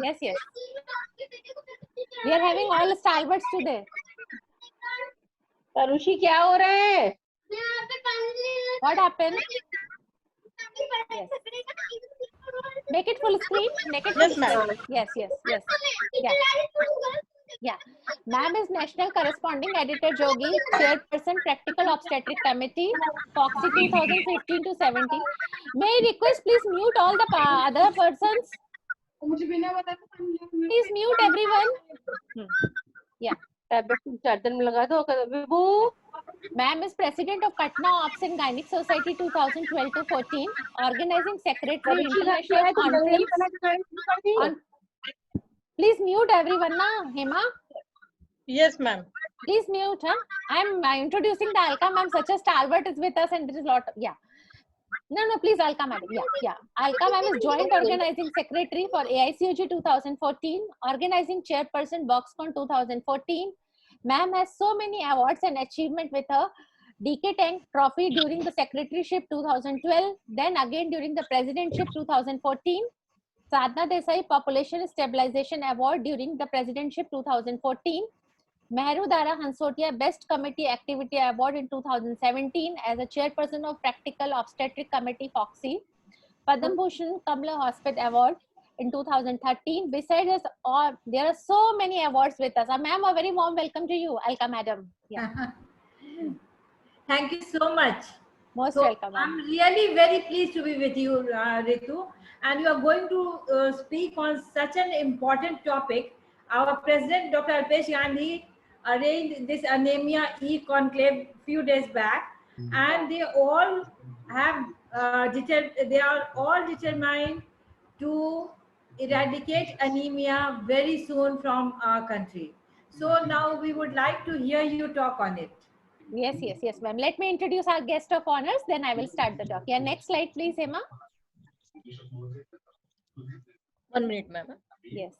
Yes, yes. We are having all stalwarts today. तरुषी क्या हो रहा है? What happened? Yes. Make it full screen. Make it full Yes, ma'am. screen. Yes, yes, yes. Yeah. Yeah. Ma'am is National Corresponding Editor Jogi, Chairperson Practical Obstetric Committee, Foxy 2015 to 17. May I request please mute all the other persons? Please mute everyone. Yeah. चादर में लगा दो विभू. Ma'am is President of Patna Ops and Gynec Society 2012 to 14, Organizing Secretary International Conference on. Please mute everyone, na Hema. Yes, ma'am. Please mute. Huh? I'm introducing the Alka ma'am. Such a stalwart is with us, and there is a lot. Yeah. No, please, Alka madam. Yeah. Alka ma'am is Joint Organizing Secretary for AICOG 2014, Organizing Chairperson Boxcon 2014. Ma'am has so many awards and achievement with her. DK Tank Trophy during the Secretaryship 2012, then again during the Presidentship 2014. Sadhana Desai Population Stabilization Award during the Presidentship 2014. Mehru Dara Hansotia Best Committee Activity Award in 2017 as a chairperson of Practical Obstetric Committee Foxy. Padam Bhushan Kamla Hospital Award in 2013. Besides us, there are so many awards with us. Ma'am, a very warm welcome to you, Alka madam. Yeah. Thank you so much. Most welcome. I'm really very pleased to be with you, Ritu, and you are going to speak on such an important topic. Our President, Dr. Alpesh Gandhi, arranged this anemia e-conclave few days back, and they all have they are all determined to eradicate anemia very soon from our country. So now we would like to hear you talk on it. Yes, ma'am. Let me introduce our guest of honors, then I will start the talk. Yeah, next slide, please, Emma. 1 minute, ma'am. Yes.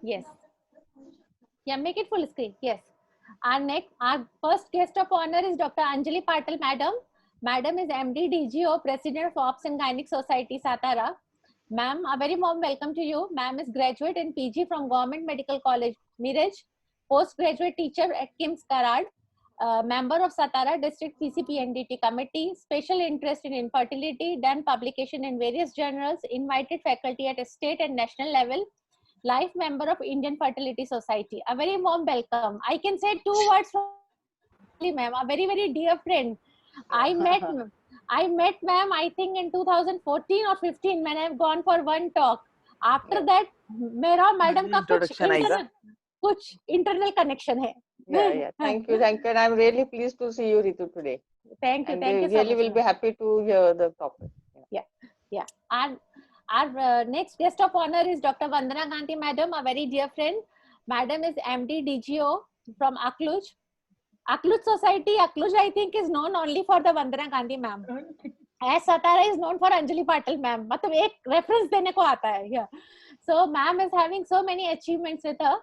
Yes. Yeah, make it full screen. Yes. Our first guest of honor is Dr. Anjali Patil, madam. Madam is MD DGO, President of Ops and Gynec Society, Satara. Ma'am, a very warm welcome to you. Ma'am is graduate in PG from Government Medical College, Miraj, postgraduate teacher at KIMS Karad, member of Satara District PCPNDT Committee, special interest in infertility, done publication in various journals, invited faculty at a state and national level, life member of Indian Fertility Society. A very warm welcome. I can say 2 words from ma'am, a very, very dear friend. I met ma'am, I think in 2014 or 15 when I've gone for one talk. After that, मेरा madam का कुछ internal connection है. Yeah. Thank you. And I'm really pleased to see you, Ritu, today. Thank you. And Thank you so really much. will be happy to hear the topic. Yeah. Our next guest of honor is Dr. Vandana Gandhi, madam, a very dear friend. Madam is MD DGO from Akluj. Akluj Society, Akluj I think is known only for the Vandana Gandhi ma'am. As Satara is known for Anjali Patil ma'am. मतलब एक reference देने को आता है. Yeah. So ma'am is having so many achievements with her.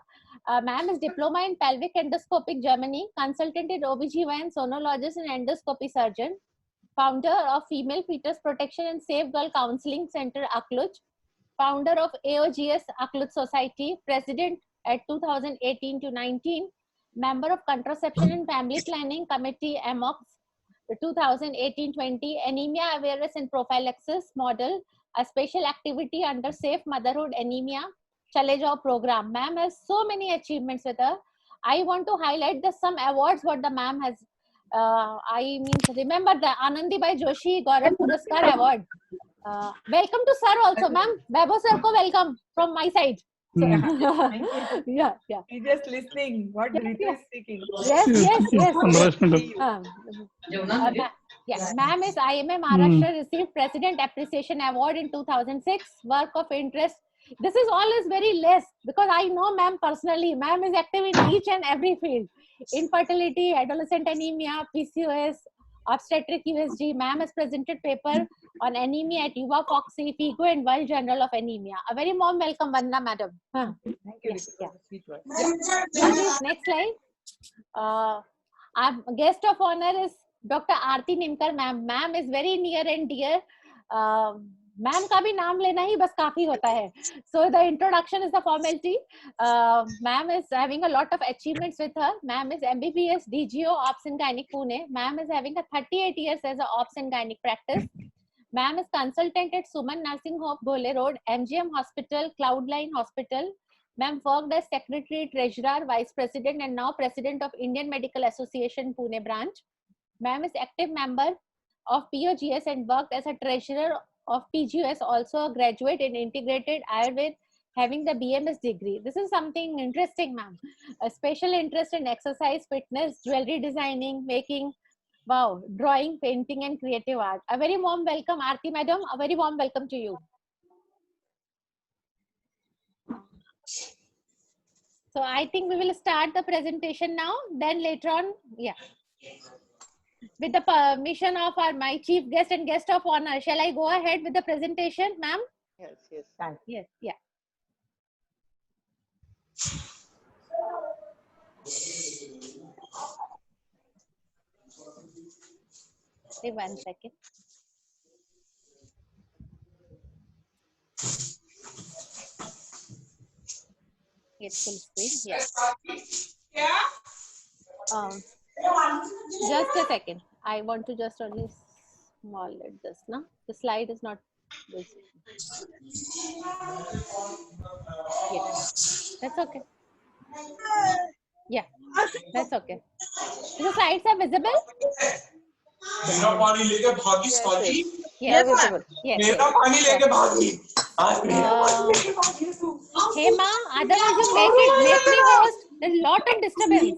Ma'am is diploma in pelvic endoscopic Germany, consultant in OBGYN, sonologist and endoscopy surgeon, founder of Female Fetus Protection and Safe Girl Counseling Center, Akluj, founder of AOGS Akluj Society, president at 2018 to 19, member of Contraception and Family Planning Committee, AMOX, 2018-20, Anemia Awareness and Prophylaxis Model, a special activity under Safe Motherhood Anemia, Chale Jao program. Ma'am has so many achievements with her. I want to highlight some awards what the ma'am has. Remember the Anandibai Joshi Gaurav Puraskar Award. Welcome to sir also, ma'am. Babo sir ko welcome from my side. Yeah. He's just listening what Ritu is speaking. Yes. Ma'am is IMA Maharashtra received President Appreciation Award in 2006. Work of interest. This is all is very less because I know ma'am personally. Ma'am is active in each and every field. Infertility, adolescent anemia, PCOS, obstetric USG. Ma'am has presented paper on anemia at Yuva Foxy, FIGO, and World Journal of Anemia. A very warm welcome, Vandana madam. Huh. Thank you, Yes, Ritu, yeah. for the sweet words. Yes, next slide. Our guest of honor is Dr. Aarti Nimkar ma'am. Ma'am is very near and dear. Ma'am का भी नाम लेना ही बस काफी होता है. So the introduction is the formality. Ma'am is having a lot of achievements with her. Ma'am is MBBS DGO Ops and Gynec Pune. Ma'am is having a 38 years as a Ops and Gynec practice. Ma'am is consultant at Suman Nursing Home, Bole Road, MGM Hospital, Cloudline Hospital. Ma'am worked as Secretary, Treasurer, Vice President, and now President of Indian Medical Association, Pune branch. Ma'am is active member of POGS and worked as a Treasurer of PGS, also a graduate in Integrated Ayurveda, having the BMS degree. This is something interesting, ma'am. A special interest in exercise, fitness, jewelry designing, making, wow, drawing, painting, and creative art. A very warm welcome, Aarti madam. A very warm welcome to you. So I think we will start the presentation now. Then later on, yeah. With the permission of my chief guest and guest of honor, shall I go ahead with the presentation, ma'am? Yes, yes. Yes, yeah. Say 1 second. It's full screen. Yeah. Just a second. I want to just only small it this now. The slide is not this. Yes, that's okay. Yeah, that's okay. The slides are visible? मेरा पानी लेके भागी Yes, साजी Yes, They're visible. yes. मेरा पानी लेके भागी आज मेरा पानी लेके भागी तू Hey ma, otherwise you make me host. There's a lot of disturbance.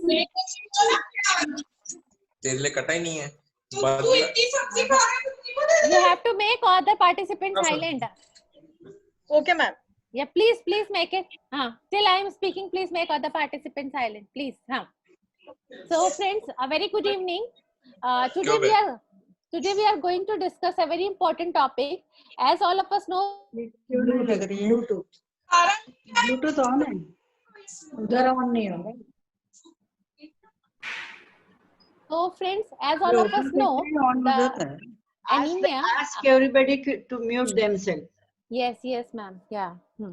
तेरे लिए कटा ही नहीं है You have to make all the participants silent. Okay, ma'am. Yeah, please make it. Till I am speaking, please make all the participants silent, please. So friends, a very good evening. Today we are going to discuss a very important topic. As all of us know, Bluetooth on है उधर on नहीं होगा so friends, as all of us know, the anemia. ask everybody to mute themselves. Yes, ma'am. Yeah. Yeah,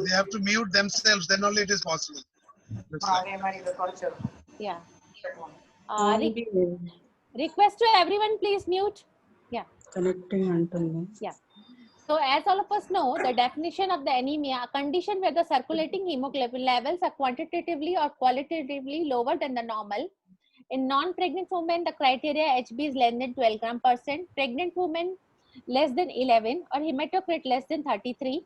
they have to mute themselves, then only it is possible. Looks like. Yeah. Request to everyone, please mute. Yeah. Connecting until Yeah. So as all of us know, the definition of the anemia, a condition where the circulating hemoglobin levels are quantitatively or qualitatively lower than the normal. In non-pregnant women, the criteria HB is less than 12 gram%, pregnant women less than 11, or hematocrit less than 33.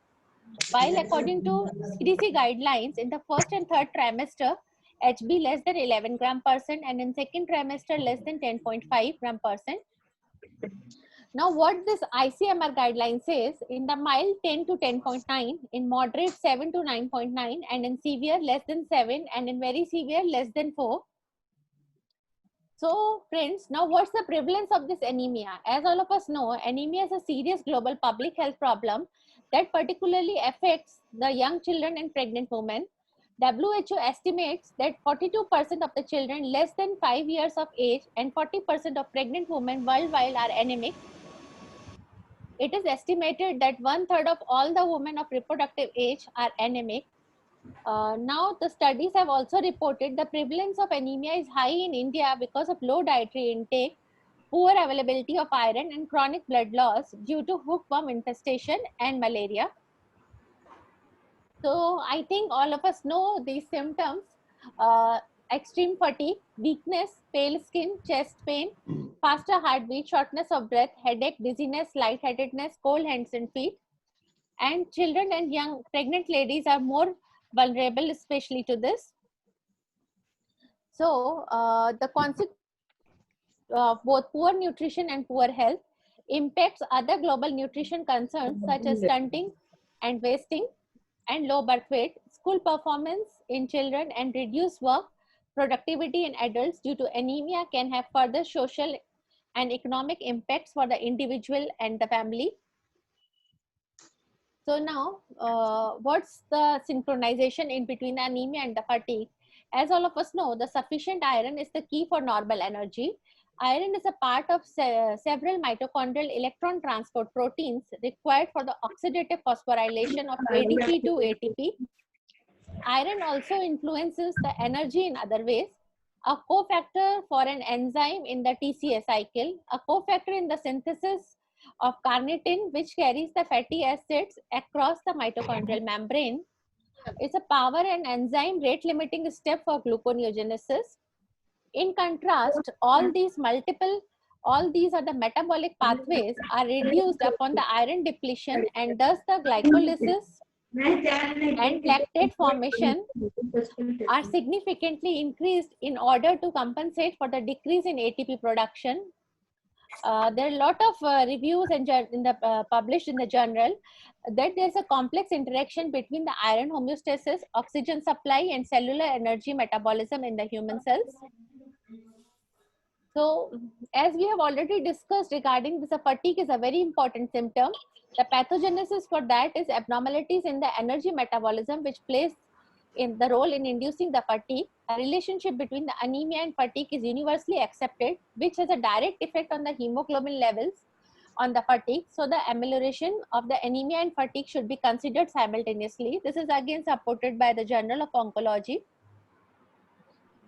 While according to CDC guidelines, in the first and third trimester, HB less than 11 gram%, and in second trimester less than 10.5 gram%. Now, what this ICMR guideline says, in the mild 10 to 10.9, in moderate 7 to 9.9, and in severe less than 7, and in very severe less than 4. So friends, now what's the prevalence of this anemia? As all of us know, anemia is a serious global public health problem that particularly affects the young children and pregnant women. WHO estimates that 42% of the children less than 5 years of age and 40% of pregnant women worldwide are anemic. It is estimated that 1/3 of all the women of reproductive age are anemic. Now, the studies have also reported the prevalence of anemia is high in India because of low dietary intake, poor availability of iron, and chronic blood loss due to hookworm infestation and malaria. So, I think all of us know these symptoms. Extreme fatigue, weakness, pale skin, chest pain, faster heartbeat, shortness of breath, headache, dizziness, lightheadedness, cold hands and feet. And children and young pregnant ladies are more vulnerable, especially to this. So, the consequence of both poor nutrition and poor health impacts other global nutrition concerns such as stunting and wasting and low birth weight, school performance in children, and reduced work productivity in adults due to anemia can have further social, and economic impacts for the individual and the family. So now, what's the synchronization in between the anemia and the fatigue? As all of us know, the sufficient iron is the key for normal energy. Iron is a part of several mitochondrial electron transport proteins required for the oxidative phosphorylation of ADP to ATP. Iron also influences the energy in other ways. A cofactor for an enzyme in the TCA cycle, a cofactor in the synthesis of carnitine, which carries the fatty acids across the mitochondrial membrane. It's a power and enzyme rate limiting step for gluconeogenesis. In contrast, all these are the metabolic pathways are reduced upon the iron depletion, and thus the glycolysis and lactate formation are significantly increased in order to compensate for the decrease in ATP production. There are a lot of reviews and published in the journal that there's a complex interaction between the iron homeostasis, oxygen supply, and cellular energy metabolism in the human cells. So, as we have already discussed regarding this, fatigue is a very important symptom. The pathogenesis for that is abnormalities in the energy metabolism, which plays in the role in inducing the fatigue. A relationship between the anemia and fatigue is universally accepted, which has a direct effect on the hemoglobin levels on the fatigue. So the amelioration of the anemia and fatigue should be considered simultaneously. This is again supported by the Journal of Oncology.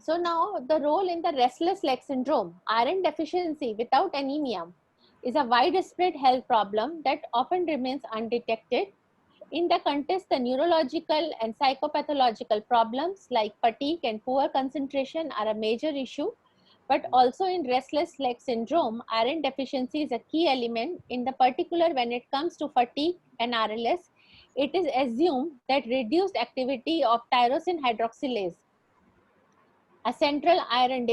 So now the role in the restless leg syndrome, iron deficiency without anemia, is a widespread health problem that often remains undetected. In the context, the neurological and psychopathological problems like fatigue and poor concentration are a major issue, but also in restless leg syndrome, iron deficiency is a key element. In the particular, when it comes to fatigue and RLS, it is assumed that reduced activity of tyrosine hydroxylase, a central iron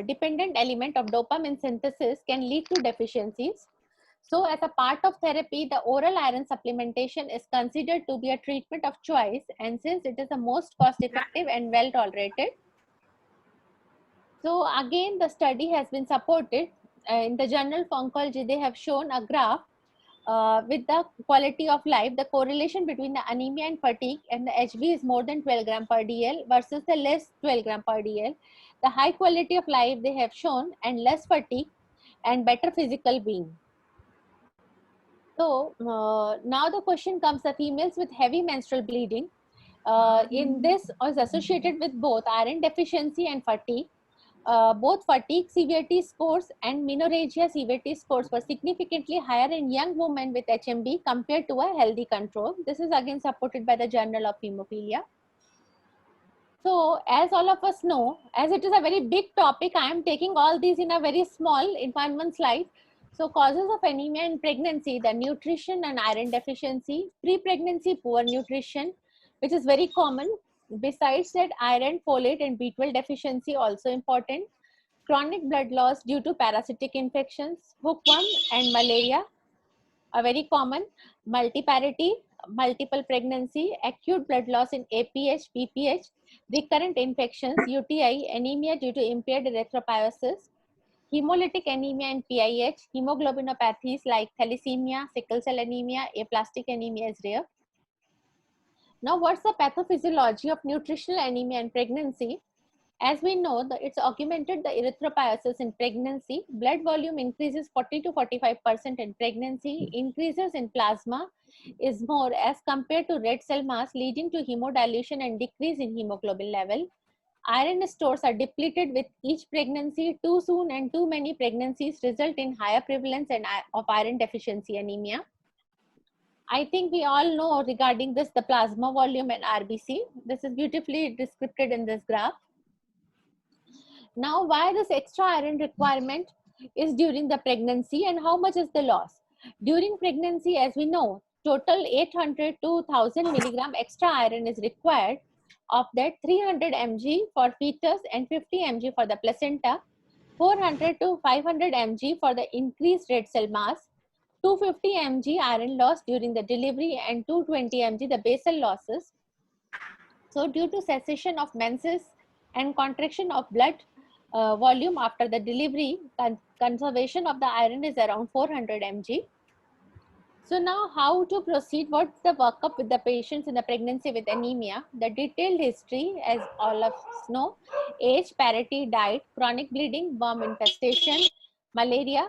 dependent element of dopamine synthesis, can lead to deficiencies. So as a part of therapy, the oral iron supplementation is considered to be a treatment of choice, and since it is the most cost effective and well tolerated. So again, the study has been supported. In the Journal of Oncology, they have shown a graph with the quality of life, the correlation between the anemia and fatigue, and the HB is more than 12 gram per DL versus the less 12 gram per DL. The high quality of life they have shown, and less fatigue and better physical being. So now the question comes, the females with heavy menstrual bleeding, in this was associated with both iron deficiency and fatigue. Both fatigue severity scores and menorrhagia severity scores were significantly higher in young women with HMB compared to a healthy control. This is again supported by the Journal of Hemophilia. So as all of us know, as it is a very big topic, I am taking all these in a very small, in one slide. So causes of anemia in pregnancy, the nutrition and iron deficiency, pre-pregnancy poor nutrition, which is very common. Besides that, iron, folate and B12 deficiency also important. Chronic blood loss due to parasitic infections, hookworm and malaria are very common. Multiparity, multiple pregnancy, acute blood loss in APH, PPH, recurrent infections, UTI, anemia due to impaired erythropoiesis, hemolytic anemia and PIH, hemoglobinopathies like thalassemia, sickle cell anemia, aplastic anemia is rare. Now, what's the pathophysiology of nutritional anemia in pregnancy? As we know, it's augmented the erythropoiesis in pregnancy. Blood volume increases 40 to 45% in pregnancy. Increases in plasma is more as compared to red cell mass, leading to hemodilution and decrease in hemoglobin level. Iron stores are depleted with each pregnancy. Too soon and too many pregnancies result in higher prevalence of iron deficiency anemia. I think we all know regarding this, the plasma volume and RBC. This is beautifully described in this graph. Now, why this extra iron requirement is during the pregnancy and how much is the loss? During pregnancy, as we know, total 800 to 1000 milligram extra iron is required. Of that, 300 mg for fetus and 50 mg for the placenta, 400 to 500 mg for the increased red cell mass, 250 mg iron loss during the delivery, and 220 mg the basal losses. So due to cessation of menses and contraction of blood volume after the delivery. Conservation of the iron is around 400 mg. So now how to proceed? What's the workup with the patients in the pregnancy with anemia? The detailed history, as all of us know: age, parity, diet, chronic bleeding, worm infestation, malaria,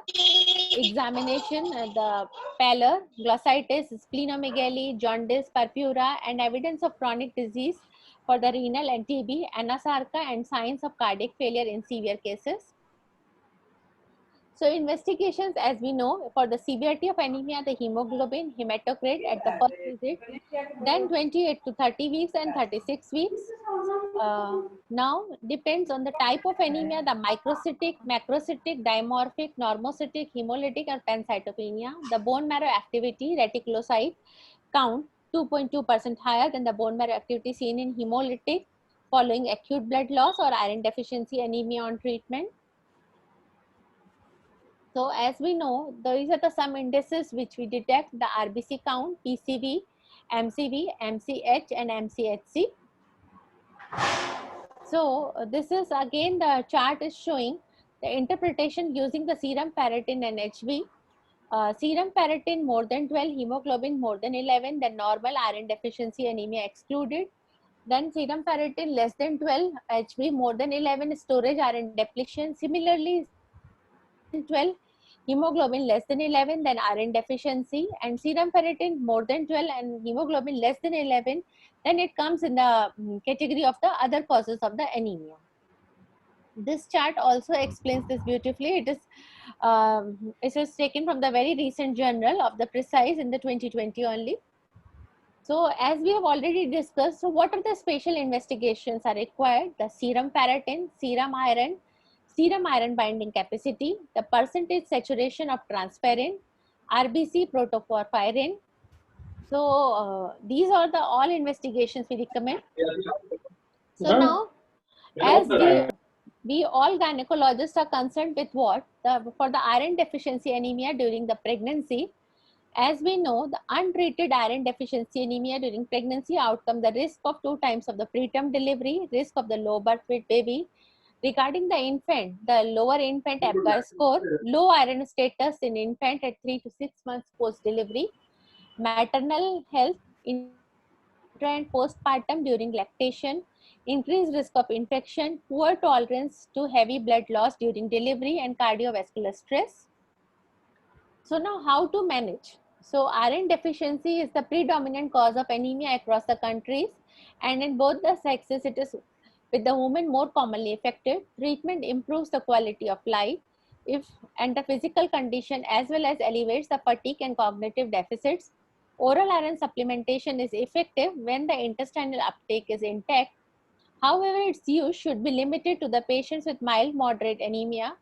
examination, the pallor, glossitis, splenomegaly, jaundice, purpura, and evidence of chronic disease for the renal and TB, anasarca, and signs of cardiac failure in severe cases. So investigations, as we know, for the severity of anemia, the hemoglobin, hematocrit at the first visit, then 28 to 30 weeks and 36 weeks. Now depends on the type of anemia, the microcytic, macrocytic, dimorphic, normocytic, hemolytic, or pancytopenia. The bone marrow activity, reticulocyte count 2.2% higher than the bone marrow activity seen in hemolytic following acute blood loss or iron deficiency anemia on treatment. So as we know, these are the some indices which we detect: the RBC count, PCV, MCV, MCH, and MCHC. So this is again, the chart is showing the interpretation using the serum ferritin and HB. Serum ferritin more than 12, hemoglobin more than 11, then normal, iron deficiency anemia excluded. Then serum ferritin less than 12, HB more than 11, storage iron depletion. Similarly, 12, hemoglobin less than 11, then iron deficiency, and serum ferritin more than 12 and hemoglobin less than 11, then it comes in the category of the other causes of the anemia. This chart also explains this beautifully. It is taken from the very recent journal of the Precise in the 2020 only. So as we have already discussed, so what are the special investigations are required? The serum ferritin, serum iron binding capacity, the percentage saturation of transferrin, RBC protoporphyrin. So these are the all investigations we recommend. So now, as we all gynecologists are concerned with what? For the iron deficiency anemia during the pregnancy. As we know, the untreated iron deficiency anemia during pregnancy outcome, the risk of 2 times of the preterm delivery, risk of the low birth weight baby. Regarding the infant, the lower infant Apgar score, low iron status in infant at 3 to 6 months post-delivery, maternal health, intra and postpartum during lactation, increased risk of infection, poor tolerance to heavy blood loss during delivery, and cardiovascular stress. So now how to manage? So iron deficiency is the predominant cause of anemia across the countries, and in both the sexes it is with the women more commonly affected. Treatment improves the quality of life and the physical condition, as well as alleviates the fatigue and cognitive deficits. Oral iron supplementation is effective when the intestinal uptake is intact. However, its use should be limited to the patients with mild moderate anemia.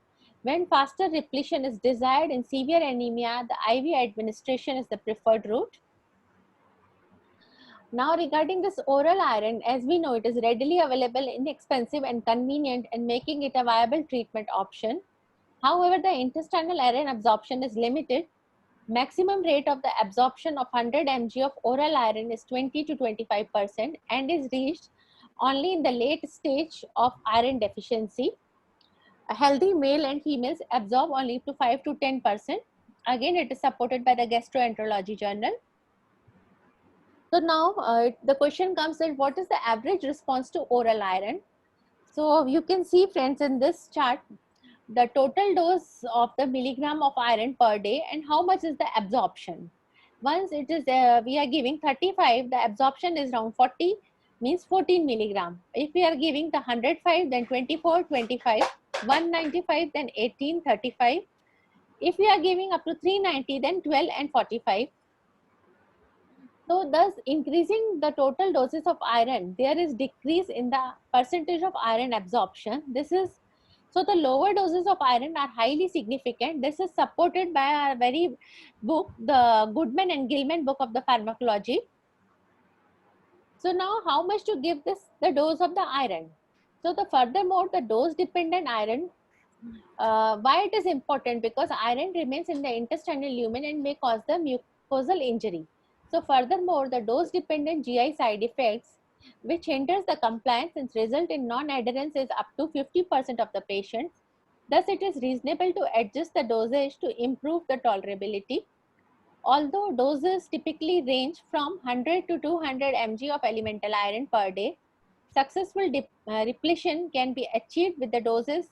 When faster repletion is desired in severe anemia, the IV administration is the preferred route. Now regarding this oral iron, as we know, it is readily available, inexpensive and convenient, and making it a viable treatment option. However, the intestinal iron absorption is limited. Maximum rate of the absorption of 100 mg of oral iron is 20 to 25% and is reached only in the late stage of iron deficiency. A healthy male and females absorb only to 5 to 10%. Again, it is supported by the Gastroenterology Journal. So now the question comes that what is the average response to oral iron? So you can see, friends, in this chart, the total dose of the milligram of iron per day and how much is the absorption. Once it is we are giving 35, the absorption is around 40, means 14 milligram. If we are giving the 105, then 24, 25, 195, then 18, 35. If we are giving up to 390, then 12 and 45. So thus increasing the total doses of iron, there is decrease in the percentage of iron absorption. So the lower doses of iron are highly significant. This is supported by our very book, the Goodman and Gilman book of the pharmacology. So now how much to give the dose of the iron? So furthermore, the dose dependent iron, why it is important? Because iron remains in the intestinal lumen and may cause the mucosal injury. So furthermore, the dose dependent GI side effects which hinders the compliance and result in non-adherence is up to 50% of the patients. Thus, it is reasonable to adjust the dosage to improve the tolerability. Although doses typically range from 100 to 200 mg of elemental iron per day, successful repletion can be achieved with the doses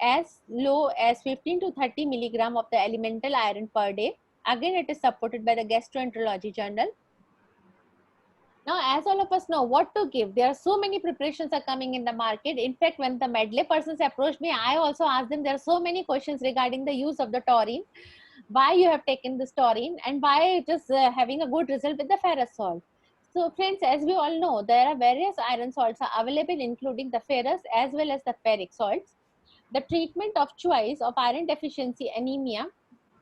as low as 15 to 30 milligram of the elemental iron per day. Again, it is supported by the Gastroenterology Journal. Now, as all of us know, what to give? There are so many preparations are coming in the market. In fact, when the medley persons approached me, I also asked them, there are so many questions regarding the use of the taurine, why you have taken this taurine, and why it is having a good result with the ferrous salt. So friends, as we all know, there are various iron salts are available, including the ferrous as well as the ferric salts. The treatment of choice of iron deficiency anemia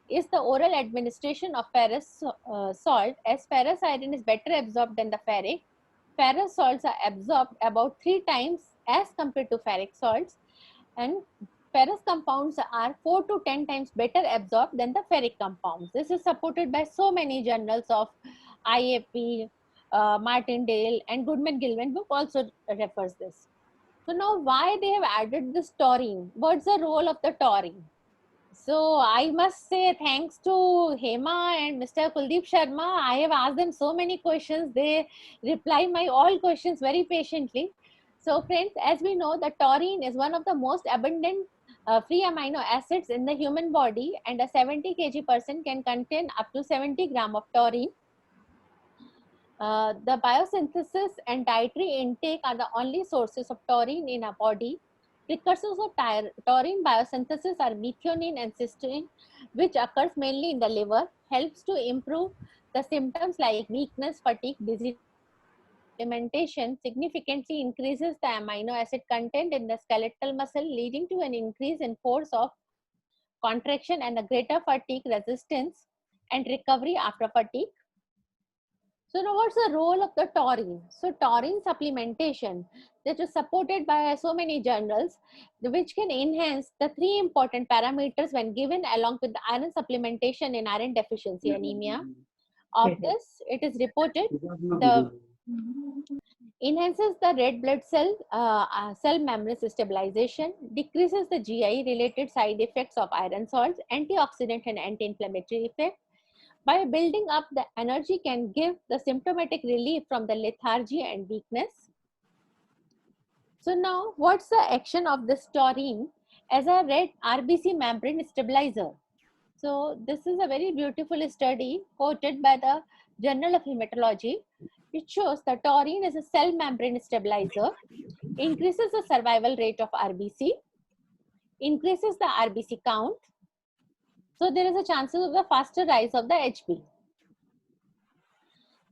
is the oral administration of ferrous salt, as ferrous iron is better absorbed than the ferric. Ferrous salts are absorbed about 3 times as compared to ferric salts, and ferrous compounds are 4 to 10 times better absorbed than the ferric compounds. This is supported by so many journals of IAP, Martindale, and Goodman Gilman book also refers this. So now, why they have added this taurine? What's the role of the taurine? So I must say thanks to Hema and Mr. Kuldeep Sharma. I have asked them so many questions. They reply my all questions very patiently. So friends, as we know, the taurine is one of the most abundant free amino acids in the human body, and a 70 kg person can contain up to 70 gram of taurine. The biosynthesis and dietary intake are the only sources of taurine in our body. Precursors of taurine biosynthesis are methionine and cysteine, which occurs mainly in the liver, helps to improve the symptoms like weakness, fatigue, dizziness. Supplementation significantly increases the amino acid content in the skeletal muscle, leading to an increase in force of contraction and a greater fatigue resistance and recovery after fatigue. So now what's the role of the taurine? So taurine supplementation that is supported by so many journals, which can enhance the 3 important parameters when given along with the iron supplementation in iron deficiency anemia. Of this, it is reported the enhances the red blood cell membrane stabilization, decreases the GI related side effects of iron salts, antioxidant and anti-inflammatory effect. By building up the energy, can give the symptomatic relief from the lethargy and weakness. So now, what's the action of this taurine as a red RBC membrane stabilizer? So this is a very beautiful study quoted by the Journal of Hematology. It shows that taurine is a cell membrane stabilizer, increases the survival rate of RBC, increases the RBC count. So there is a chances of the faster rise of the HB.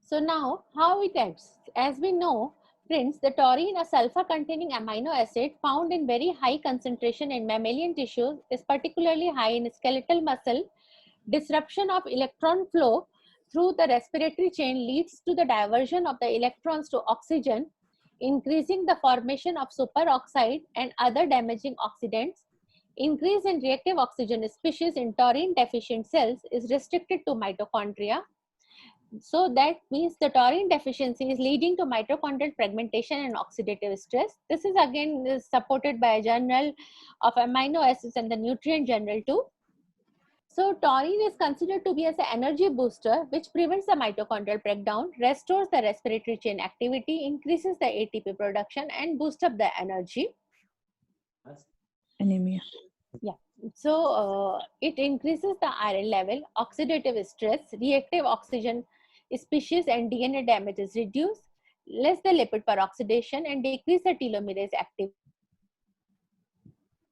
So now, how it acts? As we know, friends, the taurine, a sulfur-containing amino acid found in very high concentration in mammalian tissues, is particularly high in skeletal muscle. Disruption of electron flow through the respiratory chain leads to the diversion of the electrons to oxygen, increasing the formation of superoxide and other damaging oxidants. Increase in reactive oxygen species in taurine deficient cells is restricted to mitochondria. So that means the taurine deficiency is leading to mitochondrial fragmentation and oxidative stress. This is again supported by a journal of amino acids and the nutrient journal too. So taurine is considered to be as an energy booster, which prevents the mitochondrial breakdown, restores the respiratory chain activity, increases the ATP production, and boosts up the energy. Anemia. Yeah. So it increases the iron level, oxidative stress, reactive oxygen species and DNA damage is reduced, less the lipid peroxidation, and decrease the telomerase activity.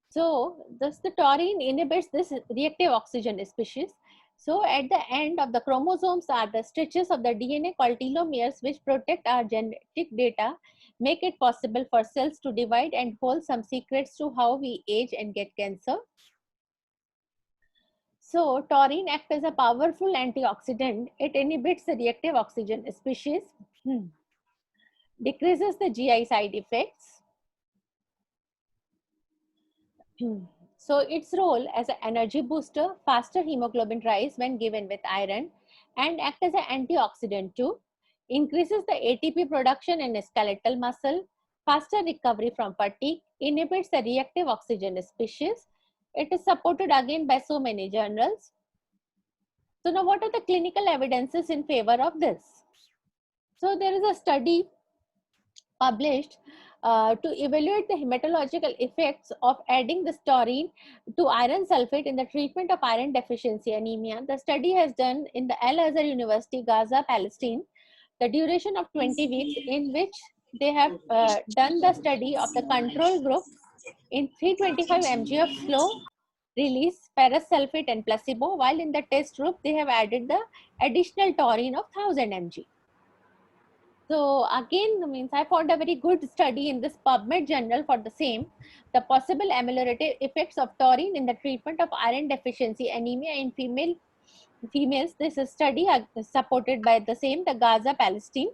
So thus the taurine inhibits this reactive oxygen species. So at the end of the chromosomes are the stretches of the DNA called telomeres, which protect our genetic data, make it possible for cells to divide, and hold some secrets to how we age and get cancer. So taurine acts as a powerful antioxidant. It inhibits the reactive oxygen species, decreases the GI side effects. So its role as an energy booster, faster hemoglobin rise when given with iron, and act as an antioxidant too. increases the ATP production in skeletal muscle, faster recovery from fatigue, inhibits the reactive oxygen species. It is supported again by so many journals. So now what are the clinical evidences in favor of this? So there is a study published to evaluate the hematological effects of adding the taurine to iron sulfate in the treatment of iron deficiency anemia. The study has done in the Al Azhar University, Gaza, Palestine. The duration of 20 weeks, in which they have done the study of the control group in 325 mg of slow release ferrous sulfate and placebo, while in the test group they have added the additional taurine of 1000 mg. So again, means I found a very good study in this PubMed journal for the same, the possible ameliorative effects of taurine in the treatment of iron deficiency anemia in females. This study is supported by the same, the Gaza, Palestine.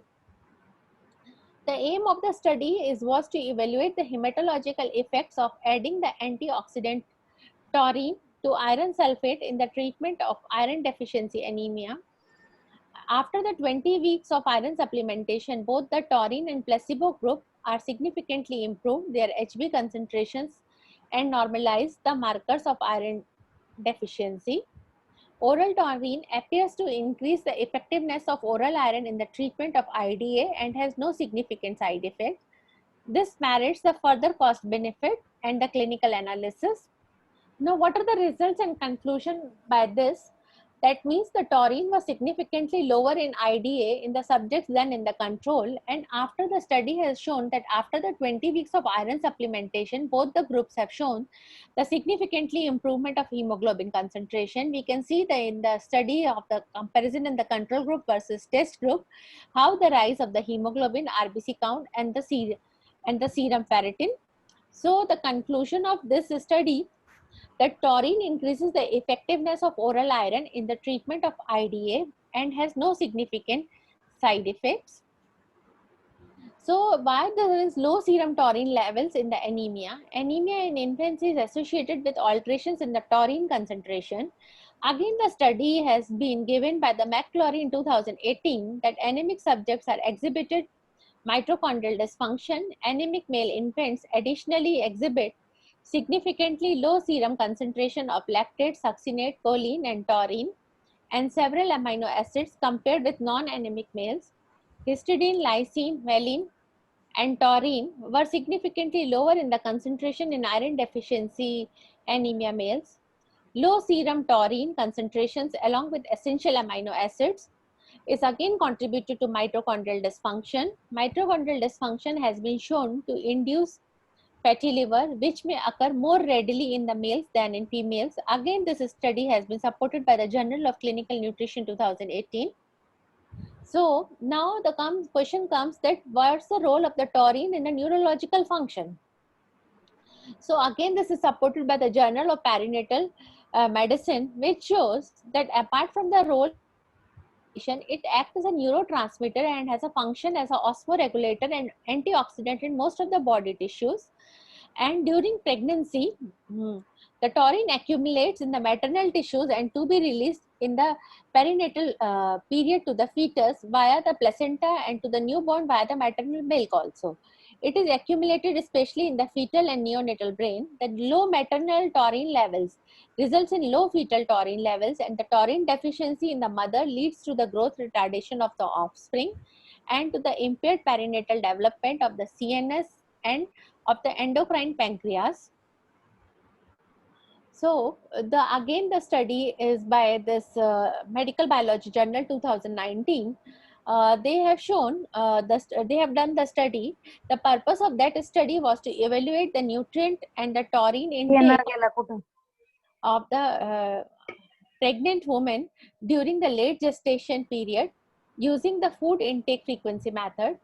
The aim of the study was to evaluate the hematological effects of adding the antioxidant taurine to iron sulfate in the treatment of iron deficiency anemia. After the 20 weeks of iron supplementation, both the taurine and placebo group are significantly improved their HB concentrations and normalized the markers of iron deficiency. Oral taurine appears to increase the effectiveness of oral iron in the treatment of IDA and has no significant side effects. This merits the further cost benefit and the clinical analysis. Now, what are the results and conclusion by this? That means the taurine was significantly lower in IDA in the subjects than in the control, and after the study has shown that after the 20 weeks of iron supplementation, both the groups have shown the significantly improvement of hemoglobin concentration. We can see in the study of the comparison in the control group versus test group, how the rise of the hemoglobin, RBC count and the serum ferritin. So the conclusion of this study, that taurine increases the effectiveness of oral iron in the treatment of IDA and has no significant side effects. So why there is low serum taurine levels in the anemia? Anemia in infancy is associated with alterations in the taurine concentration. Again, the study has been given by the McClory in 2018 that anemic subjects are exhibited mitochondrial dysfunction. Anemic male infants additionally exhibit significantly low serum concentration of lactate, succinate, choline, and taurine, and several amino acids compared with non-anemic males. Histidine, lysine, valine, and taurine were significantly lower in the concentration in iron deficiency anemia males. Low serum taurine concentrations along with essential amino acids is again contributed to mitochondrial dysfunction. Mitochondrial dysfunction has been shown to induce fatty liver, which may occur more readily in the males than in females. Again, this study has been supported by the Journal of Clinical Nutrition 2018. So now the question comes that what's the role of the taurine in the neurological function? So again, this is supported by the Journal of Perinatal Medicine, which shows that apart from the role, it acts as a neurotransmitter and has a function as a osmoregulator and antioxidant in most of the body tissues. And during pregnancy, the taurine accumulates in the maternal tissues and to be released in the perinatal period to the fetus via the placenta and to the newborn via the maternal milk also. It is accumulated especially in the fetal and neonatal brain. The low maternal taurine levels results in low fetal taurine levels, and the taurine deficiency in the mother leads to the growth retardation of the offspring and to the impaired perinatal development of the CNS and of the endocrine pancreas. So again the study is by this Medical Biology Journal 2019. They have shown they have done the study. The purpose of that study was to evaluate the nutrient and the taurine intake of the pregnant woman during the late gestation period using the food intake frequency method.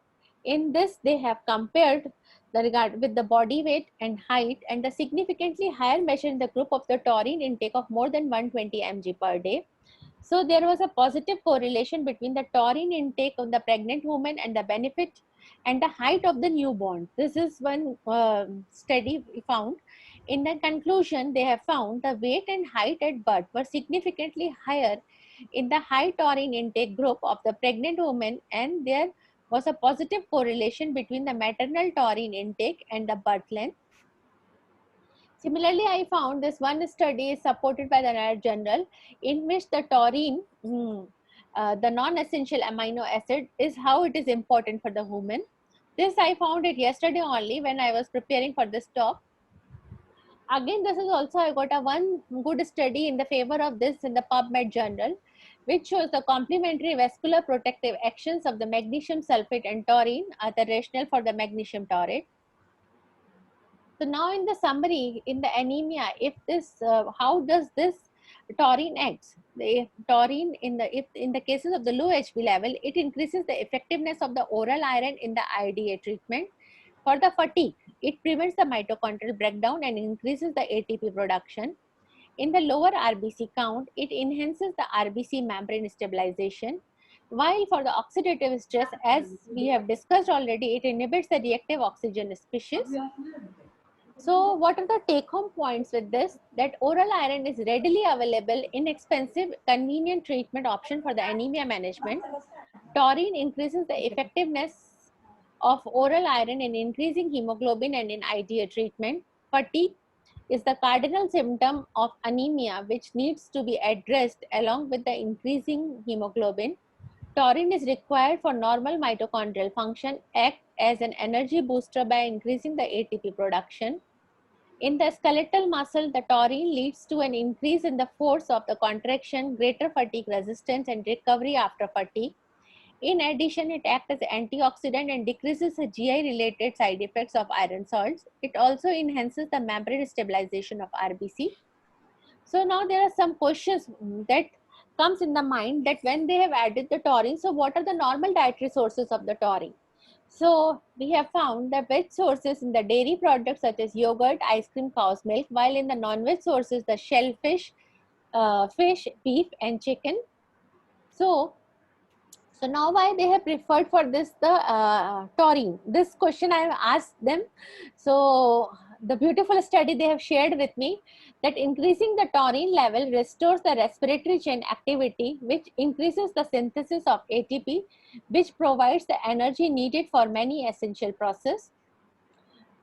In this, they have compared the regard with the body weight and height, and the significantly higher measure in the group of the taurine intake of more than 120 mg per day. So there was a positive correlation between the taurine intake of the pregnant woman and the benefit and the height of the newborn. This is one study we found. In the conclusion, they have found the weight and height at birth were significantly higher in the high taurine intake group of the pregnant women, and there was a positive correlation between the maternal taurine intake and the birth length. Similarly, I found this one study is supported by the NIH Journal, in which the taurine, the non-essential amino acid, is how it is important for the woman. This I found it yesterday only when I was preparing for this talk. Again, this is also, I got a one good study in the favor of this in the PubMed journal, which shows the complementary vascular protective actions of the magnesium sulfate and taurine are the rationale for the magnesium taurate. So now in the summary, in the anemia, if this, how does this taurine acts? The taurine if in the cases of the low HB level, it increases the effectiveness of the oral iron in the IDA treatment. For the fatigue, it prevents the mitochondrial breakdown and increases the ATP production. In the lower RBC count, it enhances the RBC membrane stabilization. While for the oxidative stress, as we have discussed already, it inhibits the reactive oxygen species. So what are the take-home points with this? That oral iron is readily available, inexpensive, convenient treatment option for the anemia management. Taurine increases the effectiveness of oral iron in increasing hemoglobin and in IDA treatment. Fatigue is the cardinal symptom of anemia, which needs to be addressed along with the increasing hemoglobin. Taurine is required for normal mitochondrial function, act as an energy booster by increasing the ATP production. In the skeletal muscle, the taurine leads to an increase in the force of the contraction, greater fatigue resistance, and recovery after fatigue. In addition, it acts as an antioxidant and decreases the GI-related side effects of iron salts. It also enhances the membrane stabilization of RBC. So now there are some questions that comes in the mind, that when they have added the taurine, so what are the normal dietary sources of the taurine? So we have found the veg sources in the dairy products such as yogurt, ice cream, cow's milk, while in the non-veg sources, the shellfish, fish, beef, and chicken. So now why they have preferred for this the taurine? This question I have asked them. So the beautiful study they have shared with me, that increasing the taurine level restores the respiratory chain activity, which increases the synthesis of ATP, which provides the energy needed for many essential processes.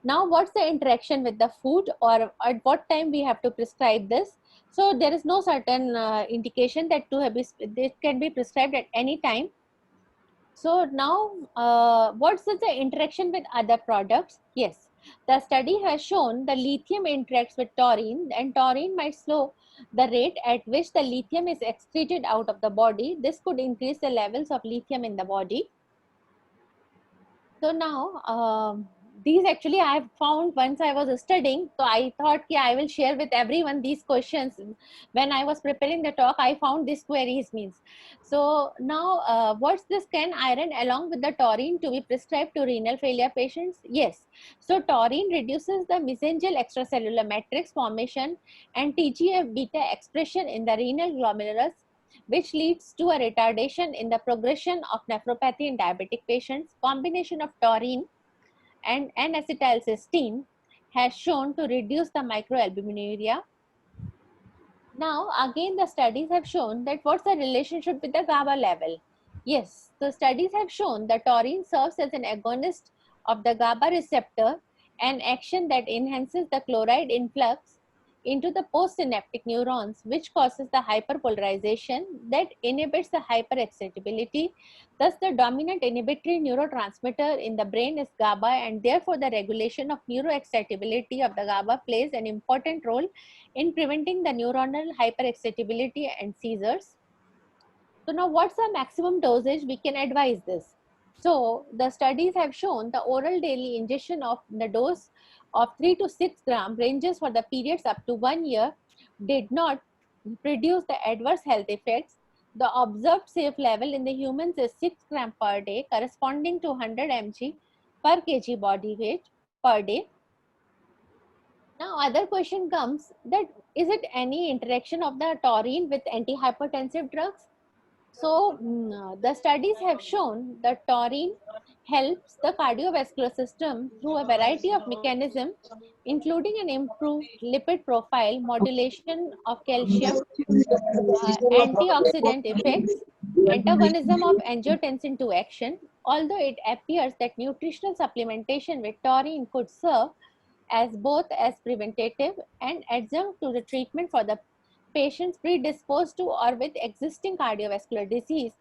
Now, what's the interaction with the food, or at what time we have to prescribe this? So there is no certain indication that it can be prescribed at any time. So now, what's the interaction with other products? Yes, the study has shown the lithium interacts with taurine, and taurine might slow the rate at which the lithium is excreted out of the body. This could increase the levels of lithium in the body. So now, these actually I have found once I was studying. So I thought, yeah, I will share with everyone these questions. When I was preparing the talk, I found these queries means. So now, what's this? Can iron along with the taurine to be prescribed to renal failure patients? Yes. So taurine reduces the mesangial extracellular matrix formation and TGF-beta expression in the renal glomerulus, which leads to a retardation in the progression of nephropathy in diabetic patients. Combination of taurine and N-acetylcysteine has shown to reduce the microalbuminuria. Now, again, the studies have shown that what's the relationship with the GABA level? Yes, the studies have shown that taurine serves as an agonist of the GABA receptor, an action that enhances the chloride influx into the postsynaptic neurons, which causes the hyperpolarization that inhibits the hyperexcitability. Thus, the dominant inhibitory neurotransmitter in the brain is GABA, and therefore the regulation of neuroexcitability of the GABA plays an important role in preventing the neuronal hyperexcitability and seizures. So now what's the maximum dosage we can advise this? So the studies have shown the oral daily ingestion of the dose of 3 to 6 gram ranges for the periods up to 1 year did not produce the adverse health effects. The observed safe level in the humans is 6 gram per day, corresponding to 100 mg per kg body weight per day. Now, other question comes that is it any interaction of the taurine with antihypertensive drugs? So the studies have shown that taurine helps the cardiovascular system through a variety of mechanisms, including an improved lipid profile, modulation of calcium, antioxidant effects, antagonism of angiotensin II action. Although it appears that nutritional supplementation with taurine could serve as both as preventative and adjunct to the treatment for the patients predisposed to or with existing cardiovascular disease.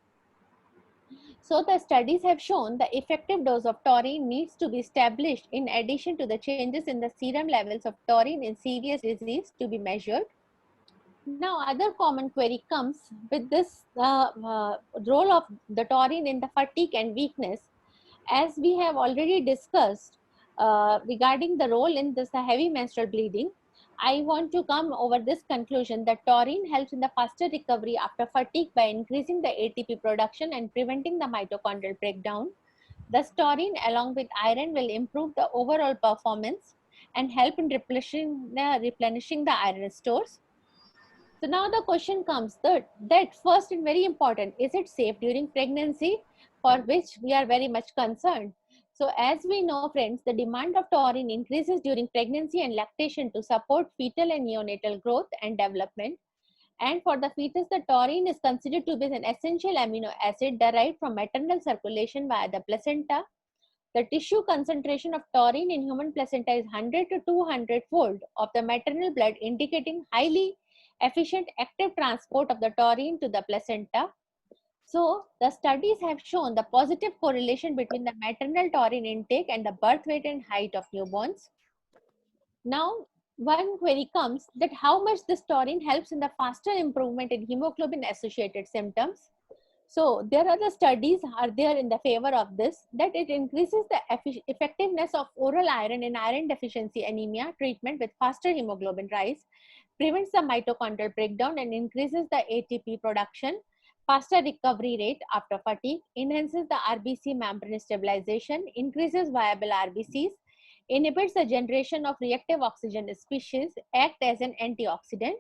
So the studies have shown the effective dose of taurine needs to be established in addition to the changes in the serum levels of taurine in serious disease to be measured. Now, other common query comes with this role of the taurine in the fatigue and weakness. As we have already discussed regarding the role in this heavy menstrual bleeding, I want to come over this conclusion that taurine helps in the faster recovery after fatigue by increasing the ATP production and preventing the mitochondrial breakdown. Thus, taurine along with iron will improve the overall performance and help in replenishing the iron stores. So now the question comes that first and very important, is it safe during pregnancy, for which we are very much concerned. So as we know, friends, the demand of taurine increases during pregnancy and lactation to support fetal and neonatal growth and development. And for the fetus, the taurine is considered to be an essential amino acid derived from maternal circulation via the placenta. The tissue concentration of taurine in human placenta is 100 to 200 fold of the maternal blood, indicating highly efficient active transport of the taurine to the placenta. So the studies have shown the positive correlation between the maternal taurine intake and the birth weight and height of newborns. Now, one query comes that how much this taurine helps in the faster improvement in hemoglobin associated symptoms. So there are the studies are there in the favor of this, that it increases the effectiveness of oral iron in iron deficiency anemia treatment with faster hemoglobin rise, prevents the mitochondrial breakdown and increases the ATP production, faster recovery rate after fatigue, enhances the RBC membrane stabilization, increases viable RBCs, inhibits the generation of reactive oxygen species, act as an antioxidant.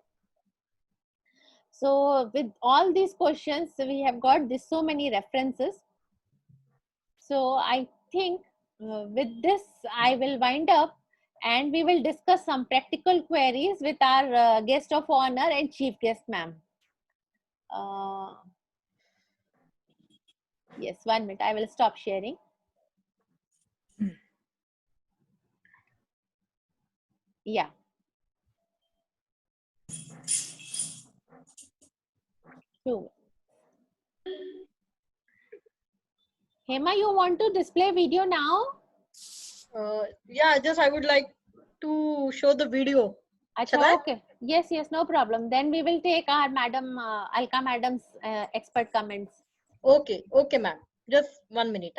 So with all these questions, we have got this so many references. So I think with this, I will wind up and we will discuss some practical queries with our guest of honor and chief guest, ma'am. Yes, 1 minute. I will stop sharing. Yeah. True. Hema, you want to display video now? Yeah, just I would like to show the video. Shall I? Okay. Yes, no problem. Then we will take our Madam Alka Madam's expert comments. Okay, ma'am. Just 1 minute.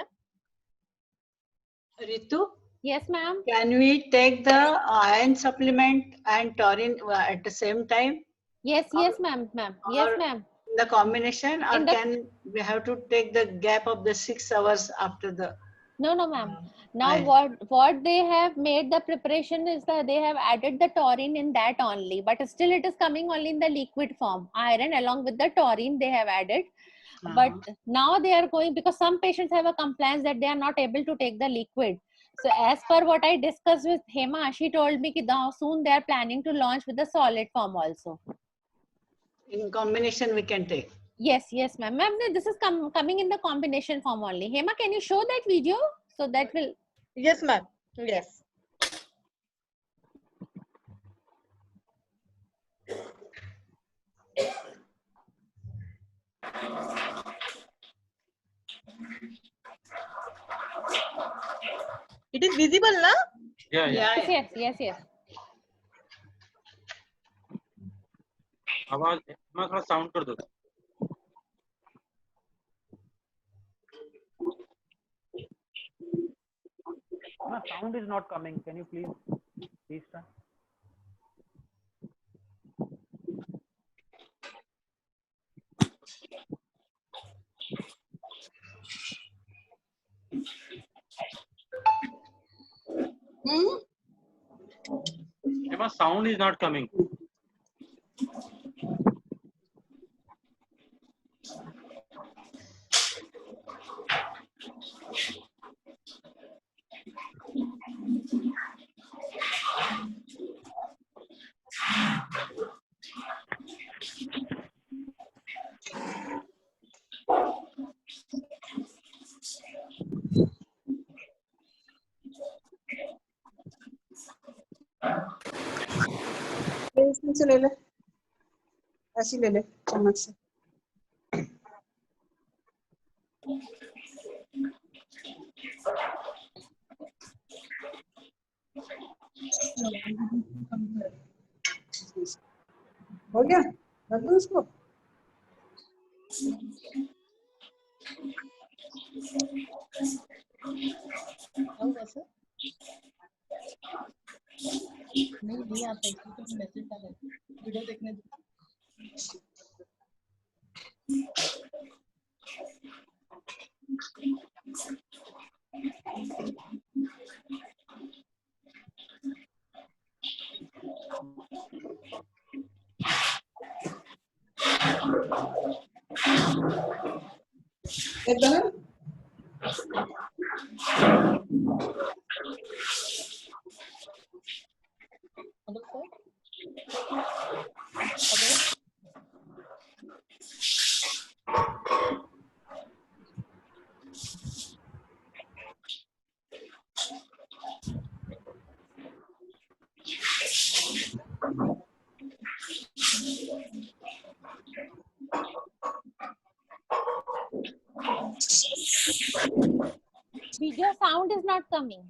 Ritu, Yes, ma'am. can we take the iron supplement and taurine at the same time? Yes, ma'am. Yes, Or ma'am. the combination, or In the- can we have to take the gap of the 6 hours after the? No, ma'am. Now iron? what they have made the preparation is that they have added the taurine in that only, but still it is coming only in the liquid form. Iron along with the taurine they have added. But now they are going, because some patients have a complaint that they are not able to take the liquid. So as per what I discussed with Hema, she told me that now soon they are planning to launch with the solid form also. In combination we can take. Yes, ma'am. Ma'am, this is coming in the combination form only. Hema, can you show that video? So that will. Yes, ma'am. Yes. It is visible, na? Yeah. Yes. आवाज मैं थोड़ा sound कर दो. No, sound is not coming. Can you please try? Emma, sound is not coming. इसमें से ले ले, ऐसी ले ले चम्मच से। हो गया, रख दो उसको। नहीं नहीं आता इसको तो मैसेज डाला वीडियो देखने दो। एकदम hello sir. Hello Video sound is not coming.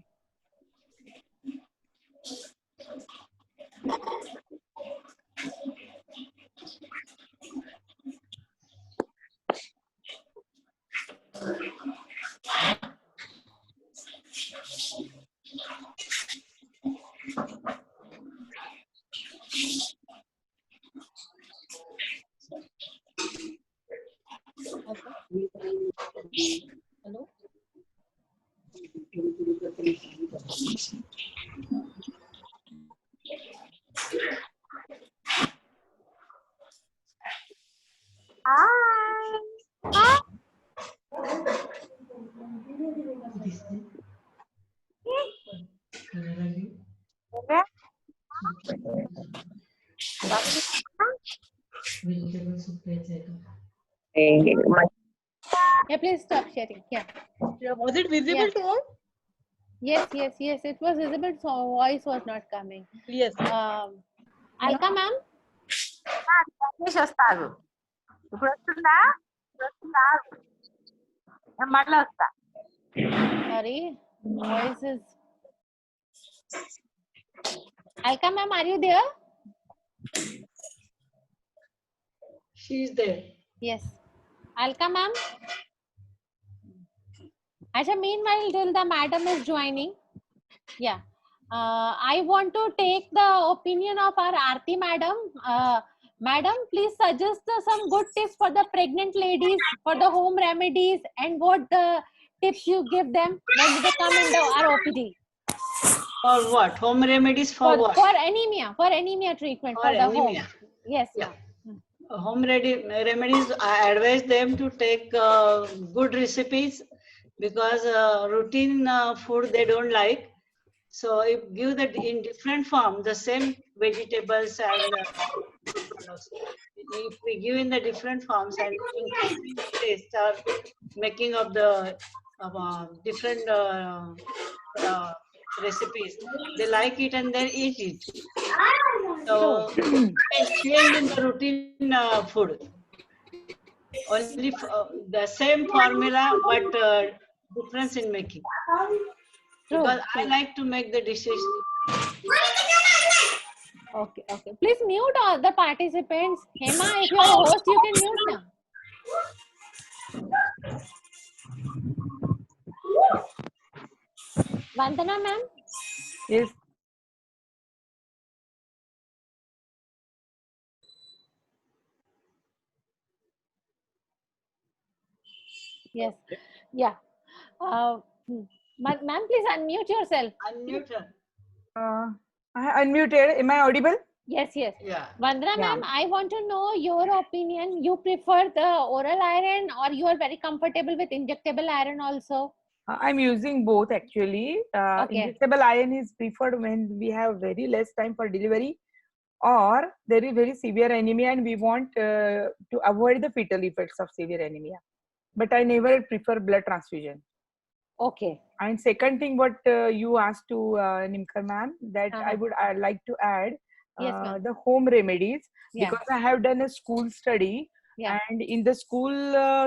Hello Yeah, please stop sharing. Yeah. Yeah, was it visible Yeah. to all? Yes, yes, yes. It was visible, so voice was not coming. Yes. Alka ma'am. ఇప్పుడు వస్తుందా? వస్తుందా? మళ్ళీ వస్తా. Sorry, voice is. Alka ma'am, are you there? she is there. Yes. Alka ma'am. Asha, meanwhile, till the madam is joining. Yeah. I want to take the opinion of our Aarti madam. Madam, please suggest some good tips for the pregnant ladies for the home remedies and what the tips you give them when they come into our OPD. For what? Home remedies for what? For anemia treatment for the anemia. home. Yes, Yeah. ma'am. Home remedies, I advise them to take good recipes because routine food they don't like. So if give that in different form, the same vegetables and products. If we give in the different forms and increasing the taste or making of the different recipes, they like it and they eat it. So change in the routine food. Only the same formula, but difference in making. Because I like to make the dishes. Okay, okay. Please mute all the participants. Hema, if you are a host, you can mute them. Vandana ma'am. Yes. Yes. Yeah. Ma'am, please unmute yourself. Unmute her. I unmuted. Am I audible? Yes, yes. Yeah. Vandana Yeah. ma'am, I want to know your opinion. You prefer the oral iron or you are very comfortable with injectable iron also? I'm using both actually. Okay. Injectable iron is preferred when we have very less time for delivery or there is very severe anemia and we want to avoid the fatal effects of severe anemia. But I never prefer blood transfusion. Okay. And second thing, what you asked to Nimkar ma'am, that I'd like to add Yes, ma'am. the home remedies, Yeah. because I have done a school study, Yeah. and in the school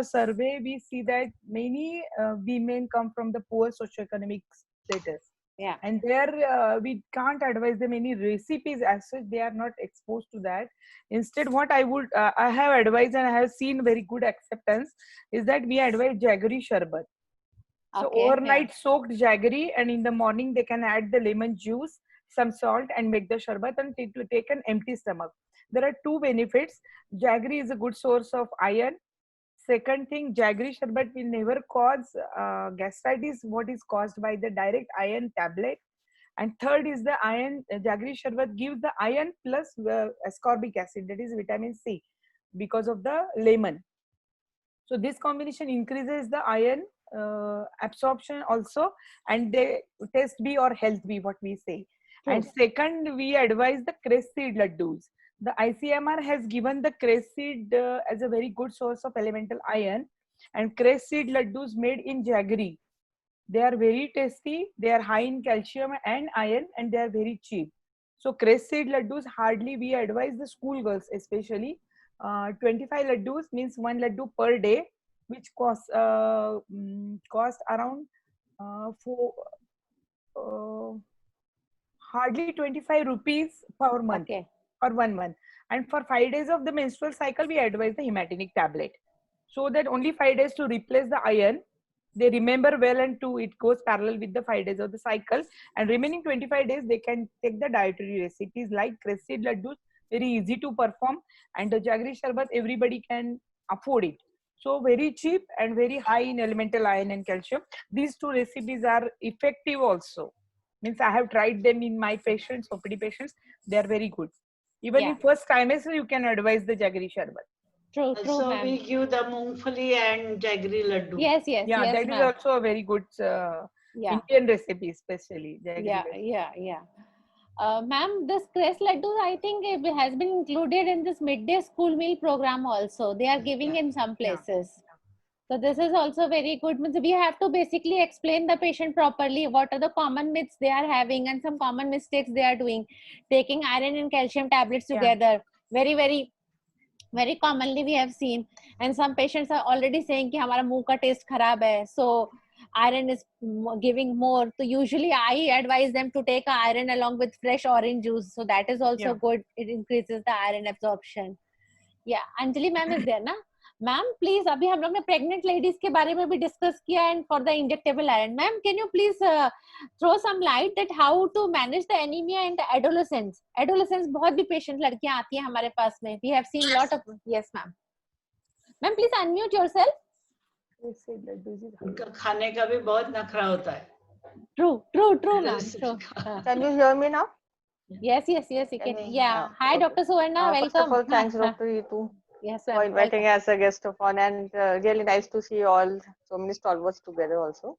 survey we see that many women come from the poor socioeconomic status, Yeah. and there we can't advise them any recipes as such. They are not exposed to that. Instead, what I have advised, and I have seen very good acceptance, is that we advise jaggery sharbat. So Okay, overnight soaked jaggery, and in the morning they can add the lemon juice, some salt, and make the sharbat, and to take an empty stomach. There are two benefits. Jaggery is a good source of iron. Second thing, jaggery sharbat will never cause gastritis, what is caused by the direct iron tablet. And third is the iron. Jaggery sharbat gives the iron plus ascorbic acid, that is vitamin C, because of the lemon. So this combination increases the iron absorption also, and they test B or health B, what we say. True. And second, we advise the cress seed laddus. The ICMR has given the cress seed as a very good source of elemental iron, and cress seed laddus made in jaggery, they are very tasty, they are high in calcium and iron, and they are very cheap. So cress seed laddus, hardly we advise the school girls especially. 25 laddus means 1 laddu per day, which cost around hardly 25 rupees per month. Okay. For 1 month. And for 5 days of the menstrual cycle, we advise the hematinic tablet, so that only 5 days to replace the iron. They remember well, and it goes parallel with the 5 days of the cycle, and remaining 25 days they can take the dietary recipes like cress seed laddus, very easy to perform, and the jaggery sharbat, everybody can afford it. So very cheap and very high in elemental iron and calcium. These two recipes are effective also. Means I have tried them in my patients, OPD patients, they are very good. Even in first trimester, you can advise the jaggery sharbat. True, So ma'am. we give the mungfali and jaggery laddu. Yes, Yeah, yes, that is ma'am. also a very good Yeah. Indian recipe, especially jaggery laddu. Yeah. Ma'am, this cress laddu, I think it has been included in this midday school meal program also. They are giving in some places. So this is also very good. Means we have to basically explain the patient properly what are the common myths they are having and some common mistakes they are doing. Taking iron and calcium tablets together. Very commonly we have seen, and some patients are already saying कि हमारा मुंह का taste खराब है, so iron is giving more. So usually I advise them to take iron along with fresh orange juice, so that is also good. It increases the iron absorption. Yeah, Anjali ma'am is there ना? Ma'am, please, अभी हम लोग ने pregnant ladies के बारे में भी discuss किया, and for the injectable iron. Ma'am, can you please throw some light that how to manage the anemia in the adolescents? Adolescents बहुत भी patient लड़कियां आती हैं हमारे पास में. We have seen lot of. Yes, ma'am. Ma'am, please unmute yourself. उनका खाने का भी बहुत नखरा होता है. True, ma'am. True. Can you hear me now? Yes, you can. Yeah. Hi, okay. Dr. Suvarna. Welcome. First of all, thanks, Dr. Ritu, yes, for inviting us as a guest of honor, and really nice to see you all, so many stalwarts together also.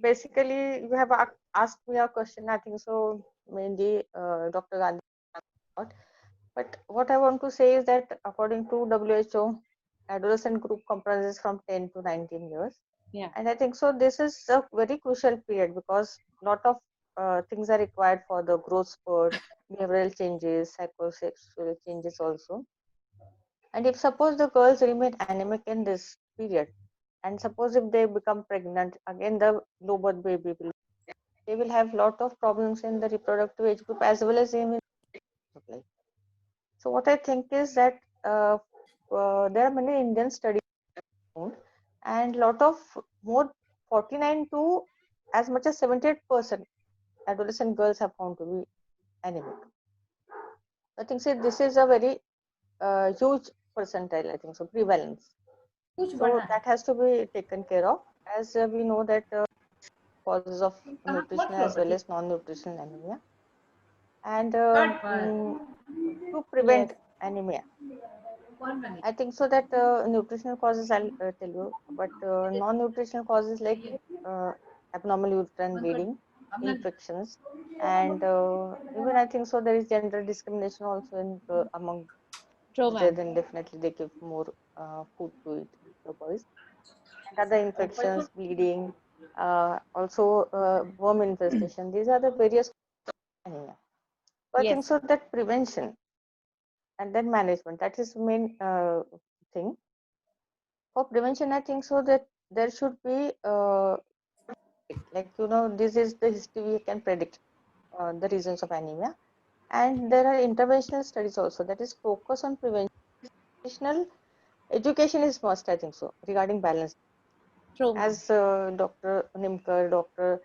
Basically, you have asked me a question, I think so, mainly Dr. Gandhi. But what I want to say is that according to WHO, adolescent group comprises from 10 to 19 years. Yeah. And I think so this is a very crucial period, because a lot of things are required for the growth spurt, behavioral changes, psychosexual changes also. And if suppose the girls remain anemic in this period, and suppose if they become pregnant, again the low birth baby they will have lot of problems in the reproductive age group as well as in life. So what I think is that there are many Indian studies, and lot of more 49 to as much as 78% adolescent girls have found to be anemic. I think this is a very huge percentile, I think so, prevalence. So that has to be taken care of, as we know that causes of nutrition as well as non-nutritional anemia, and to prevent anemia, I think so that nutritional causes I'll tell you, but non-nutritional causes like abnormal uterine bleeding, infections, and even I think so there is gender discrimination also in among True, then definitely they give more food to eat, the boys. other infections, bleeding, also worm infestation. These are the various anemia. So I think Yes. so that prevention and then management, that is the main thing. For prevention, I think so that there should be like, you know, this is the history, we can predict the reasons of anemia. And there are interventional studies also that is focus on prevention. Education is must, I think so, regarding balance. True, ma'am. As Dr. Nimkar, Dr.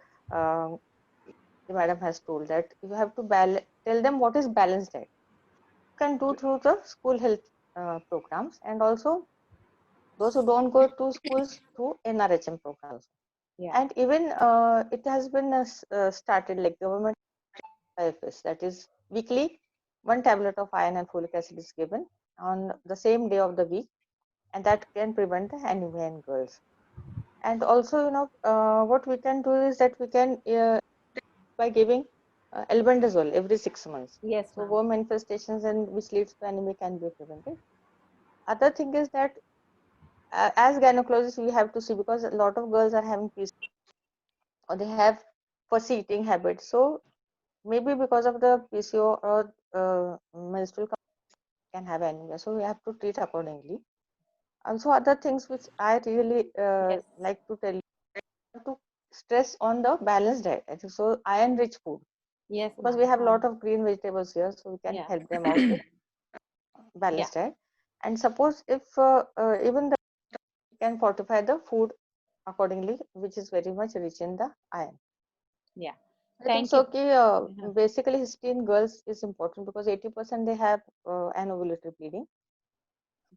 The madam has told that you have to tell them what is balanced diet. You can do through the school health programs, and also those who don't go to schools through NRHM programs. Yeah. And even it has been started like government IFS, that is weekly 1 tablet of iron and folic acid is given on the same day of the week, and that can prevent the anemia in girls. And also, you know, what we can do is that we can by giving albendazole every 6 months. Yes, So ma'am. worm infestations and which leads to anemia can be prevented. Other thing is that as gynecologists we have to see, because a lot of girls are having PCOS or they have fussy eating habits. So maybe because of the PCO or menstrual can have anemia. So we have to treat accordingly. Also other things which I really Yes. like to tell you, to stress on the balanced diet. I think so iron rich food, Yes, because ma'am. we have a lot of green vegetables here, so we can Yeah. help them out with balanced diet. And suppose if even the can fortify the food accordingly, which is very much rich in the iron. Yeah. I think Thank so. you. Okay, basically history in girls is important because 80% they have anovulatory bleeding.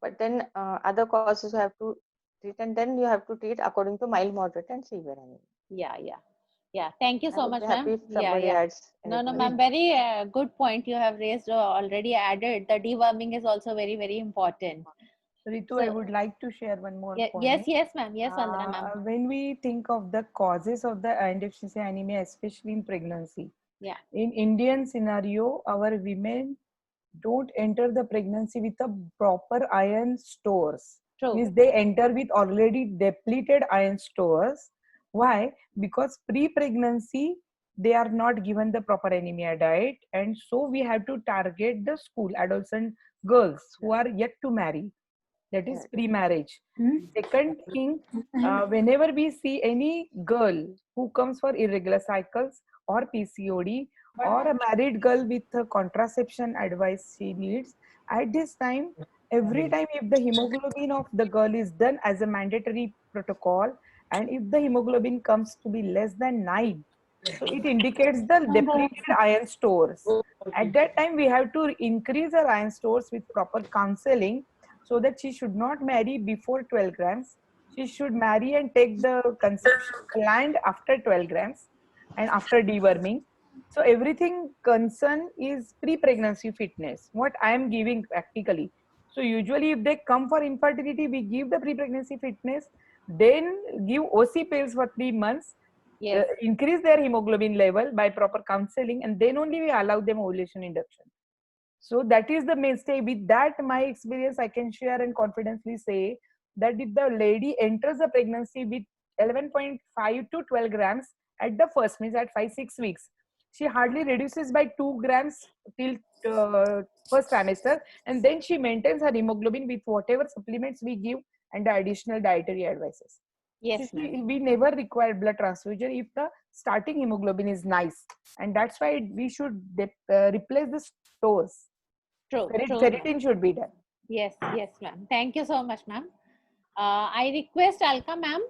But then other causes you have to treat, and then you have to treat according to mild, moderate, and severe anemia. Yeah, yeah. Yeah, thank you I so would be much, happy ma'am. if Yeah, somebody yeah. adds No, no, anything. ma'am. Very good point you have raised, already added. The deworming is also very, very important. Ritu, I would like to share one more Yes, point. yes, ma'am. Yes, Vandana, ma'am. When we think of the causes of the iron deficiency anemia, especially in pregnancy, Yeah. in Indian scenario, our women don't enter the pregnancy with a proper iron stores. True. Means they enter with already depleted iron stores. Why? Because pre-pregnancy they are not given the proper anemia diet, and so we have to target the school adolescent girls who are yet to marry. That is pre-marriage. Second thing, whenever we see any girl who comes for irregular cycles or PCOD, or a married girl with a contraception advice she needs, at this time, every time if the hemoglobin of the girl is done as a mandatory protocol, and if the hemoglobin comes to be less than 9, so it indicates the depleted iron stores. At that time, we have to increase our iron stores with proper counseling, so that she should not marry before 12 grams. She should marry and take the conception planned after 12 grams and after deworming. So everything concern is pre-pregnancy fitness, what I am giving practically. So usually if they come for infertility, we give the pre-pregnancy fitness, then give OC pills for 3 months, Yes. increase their hemoglobin level by proper counseling, and then only we allow them ovulation induction. So that is the mainstay. With that, my experience I can share and confidently say that if the lady enters the pregnancy with 11.5 to 12 grams at the first, means at 5-6 weeks, she hardly reduces by 2 grams till first trimester, and then she maintains her hemoglobin with whatever supplements we give and the additional dietary advices. Yes, ma'am. We never require blood transfusion if the starting hemoglobin is nice, and that's why we should replace the stores. True, true, ma'am. Ferritin should be done. Yes, yes, ma'am. Thank you so much, ma'am. I request Alka, ma'am.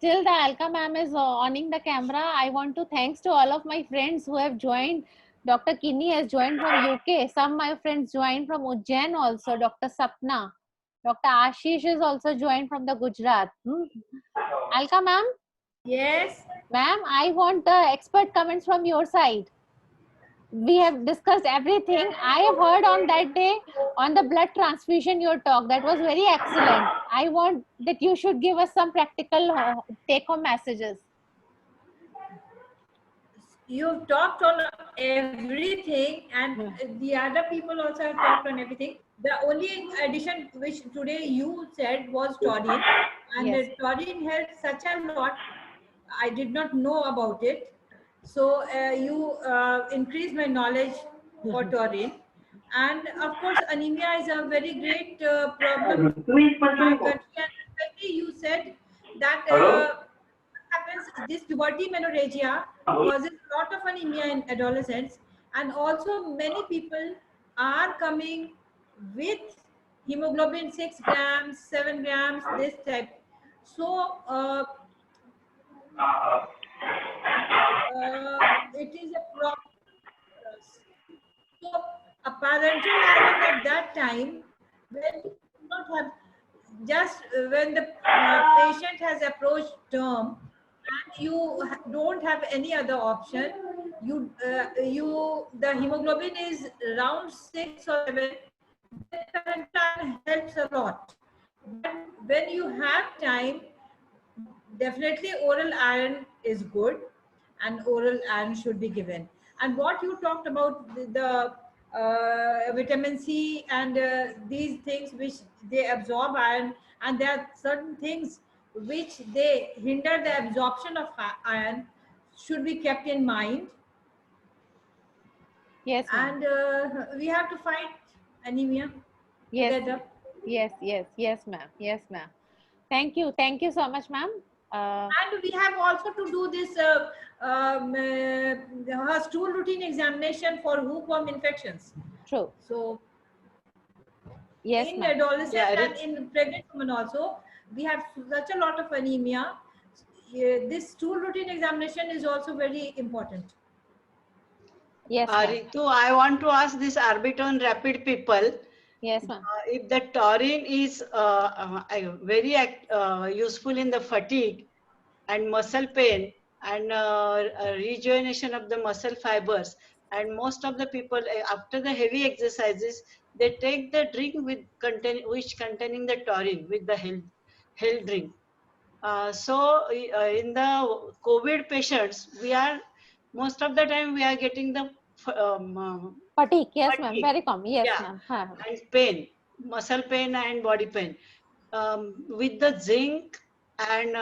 Till the Alka ma'am is owning the camera, I want to thanks to all of my friends who have joined. Dr. Kinney has joined from UK. Some of my friends joined from Ujjain also. Dr. Sapna. Dr. Ashish is also joined from the Gujarat. Alka ma'am? Yes. Ma'am, I want the expert comments from your side. We have discussed everything. I have heard on that day on the blood transfusion your talk. That was very excellent. I want that you should give us some practical take-home messages. You've talked on everything, and the other people also have talked on everything. The only addition which today you said was taurine, and Yes. taurine helps such a lot. I did not know about it. So you increase my knowledge for taurine. And of course, anemia is a very great problem in our country. And especially you said that what happens, this puberty menorrhagia causes a lot of anemia in adolescents. And also many people are coming with hemoglobin 6 grams, 7 grams, this type. So it is a problem for us. So a parental iron at that time, when you do not have, just when the patient has approached term and you don't have any other option, the hemoglobin is around 6 or 7, then parental iron helps a lot. But when you have time, definitely oral iron is good, and oral iron should be given. And what you talked about, the vitamin C and these things which they absorb iron, and there are certain things which they hinder the absorption of iron, should be kept in mind. Yes, ma'am. And we have to fight anemia together. Yes, ma'am. Yes, ma'am. Thank you so much, ma'am. And we have also to do this stool routine examination for hookworm infections. True. So yes, in ma'am. adolescents Yeah, and in pregnant women also, we have such a lot of anemia. This stool routine examination is also very important. Yes, ma'am. Ritu, I want to ask this Arbiton Rapid people. Yes, ma'am. If the taurine is very useful in the fatigue and muscle pain and rejuvenation of the muscle fibers, and most of the people after the heavy exercises, they take the drink with containing the taurine with the health drink. So in the COVID patients, most of the time we are getting the Fatigue, yes, ma'am. fatigue. Very common. Yes, Yeah, ma'am. and pain, muscle pain and body pain. With the zinc and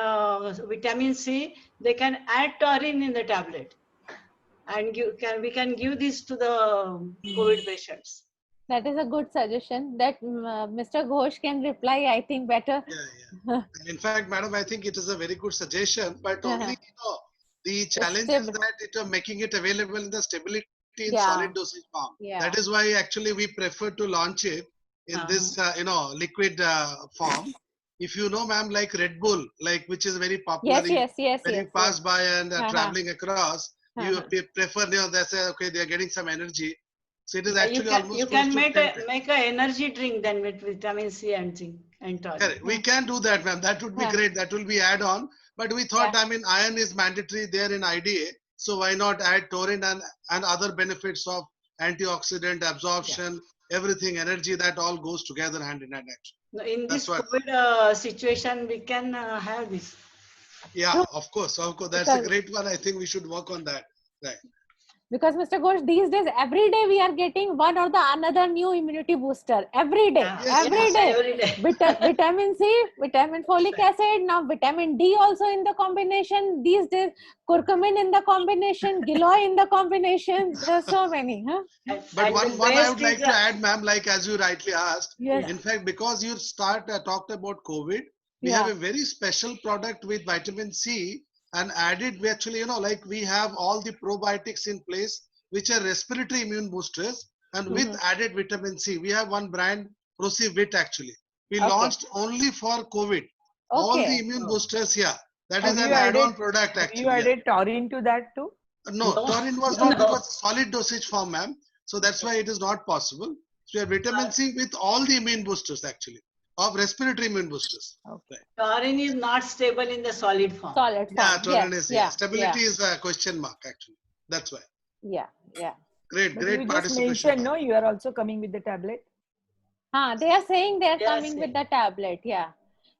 vitamin C, they can add taurine in the tablet, and we can give this to the COVID patients. That is a good suggestion that Mr. Ghosh can reply, I think, better. Yeah. In fact, madam, I think it is a very good suggestion, but only, the challenge is that making it available in the stability in solid dosage form. That is why actually we prefer to launch it in this, liquid form. If you know, ma'am, like Red Bull, like which is very popular. When you pass by and traveling across, you prefer, they say, okay, they are getting some energy. So it is actually almost. You can make a energy drink then with vitamin C and zinc and taurine. Correct. We can do that, ma'am. That would be great. That will be add-on. But we thought, I mean, iron is mandatory there in IDA. So why not add taurine and other benefits of antioxidant, absorption, everything, energy, that all goes together hand in hand actually. In this COVID situation, we can have this. Yeah, of course. That's a great one. I think we should work on that. Right. Because Mr. Ghosh, these days, every day we are getting one or the another new immunity booster. Every day. Every day. Vitamin C, vitamin folic acid, now vitamin D also in the combination. These days, curcumin in the combination, giloy in the combination. There are so many. But one I would like to add, ma'am, like as you rightly asked. In fact, because you talked about COVID, we have a very special product with vitamin C. And added, we actually, like we have all the probiotics in place, which are respiratory immune boosters, and with added vitamin C. We have one brand, Procivit actually. We launched only for COVID. All the immune boosters here. That is an add-on product actually. You added taurine to that too? No, taurine was not, it was solid dosage form, ma'am. So that's why it is not possible. So we have vitamin C with all the immune boosters actually. Of respiratory immune boosters. Okay. Taurine is not stable in the solid form. Solid form. Yeah, taurine is stability is a question mark actually. That's why. Yeah. Great You participation. Just mentioned, no, you are also coming with the tablet. They are saying they are coming with the tablet. Yeah,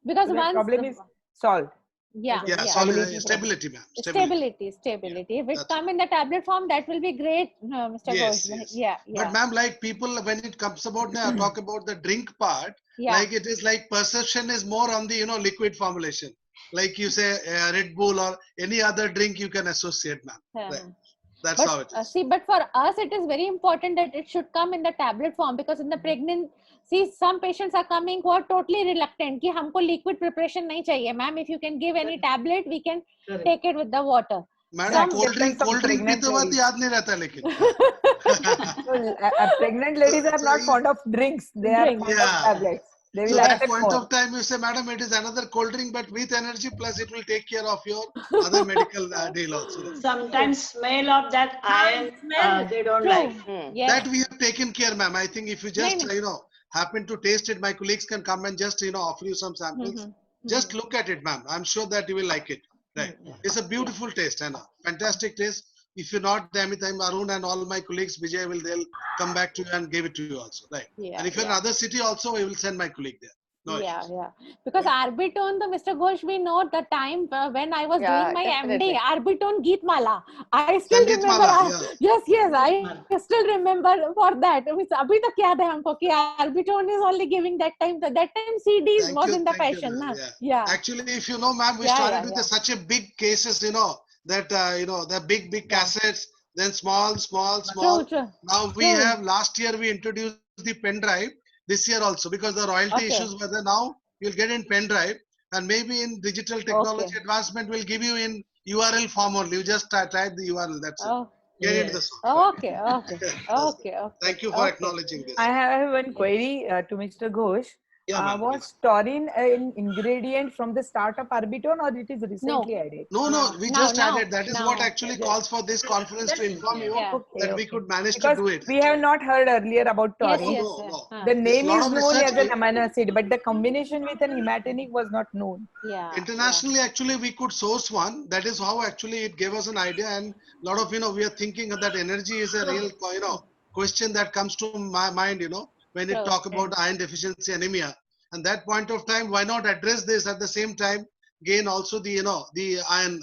because the once problem is salt. Yeah, Yeah, yeah. solid stability, ma'am. Stability. If it That's come in the tablet form, that will be great, Mr. Yes, Ghosh. yes. Yeah, But yeah. ma'am, like people, when it comes about now, talk about the drink part, Yeah. like it is like perception is more on the, liquid formulation. Like you say Red Bull or any other drink you can associate, ma'am. Right. That's But how it is. see, but for us, it is very important that it should come in the tablet form, because in the pregnant, see, some patients are coming who are totally reluctant कि हमको liquid preparation नहीं चाहिए. Ma'am, if you can give any tablet, we can take it with the water. Madam cold drink पीते वक्त याद नहीं रहता लेकिन pregnant ladies are not fond of drinks. They are fond of tablets. They will so at accept point more. of time you say, madam, it is another cold drink but with energy, plus it will take care of your other medical deal also. Sometimes smell of that iron they don't like. That we have taken care, ma'am. I think if you just happen to taste it, my colleagues can come and just offer you some samples. Just look at it, ma'am. I'm sure that you will like it. Right. It's a beautiful taste, and fantastic taste. If you're not there, anytime Arun and all my colleagues, Vijay they'll come back to you and give it to you also. Right. And if you're in another city also, we will send my colleague there. No issues. Because Arbitone, the Mr. Ghosh, we know the time when I was doing my MD, Arbitone Geetmala. I still Sangeet remember. Mala, Yes, I still remember for that. अभी तक याद है हमको कि Arbitone is only giving that time. That time CDs was in the fashion, na? Yeah. Actually, if you know, ma'am, we started with such a big cases, that the big cassettes, then small. True. Now we have, last year we introduced the pen drive. This year also, because the royalty issues were there, now you'll get in pen drive, and maybe in digital technology advancement will give you in URL form only. You just type the URL. That's it. Get into the software. Okay. Thank you for acknowledging this. I have one query to Mr. Ghosh. Was taurine an ingredient from the start of Arbitone, or it is recently added? No, we just added. That is what actually calls for this conference to inform you that we could manage to do it. We have not heard earlier about taurine. No. The name is known as an amino acid, but the combination with an hematinic was not known. Internationally, actually, we could source one. That is how actually it gave us an idea, and a lot of we are thinking that energy is a real question that comes to my mind. When you talk about iron deficiency anemia, and that point of time, why not address this at the same time? Gain also the the iron,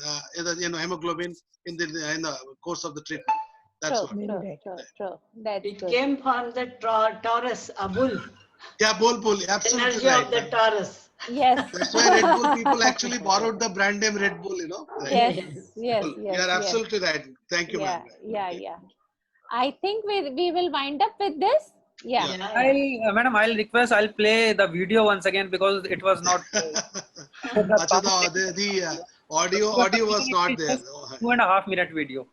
hemoglobin in the course of the treatment. That's what. True. It came from the Taurus, a bull. Yeah, bull. Absolutely Energy right. of the Taurus. Yes. That's why Red Bull people actually borrowed the brand name Red Bull. Yes. You are absolutely right. Thank you, ma'am. Yeah. I think we will wind up with this. Madam, I'll request, I'll play the video once again because it was not. The audio was not there. 2.5 minute video.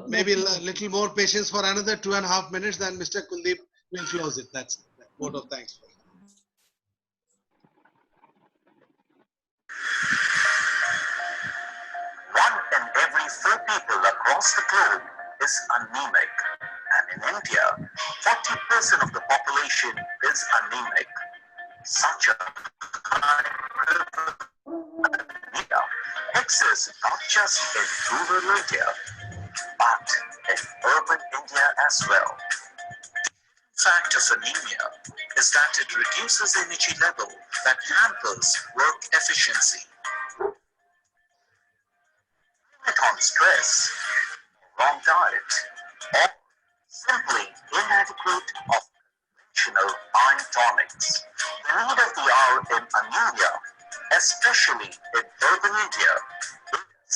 Maybe a little more patience for another 2.5 minutes, then Mr. Kuldeep will close it. That's it. Vote of thanks. One in every 4 people across the globe is anemic. And in India, 40% of the population is anemic. Such a high anemia exists not just in rural India, but in urban India as well. The fact of anemia is that it reduces energy level that hampers work efficiency. On stress, wrong diet, or simply inadequate of conventional iron tonics. The need of the hour in anemia, especially in urban India, is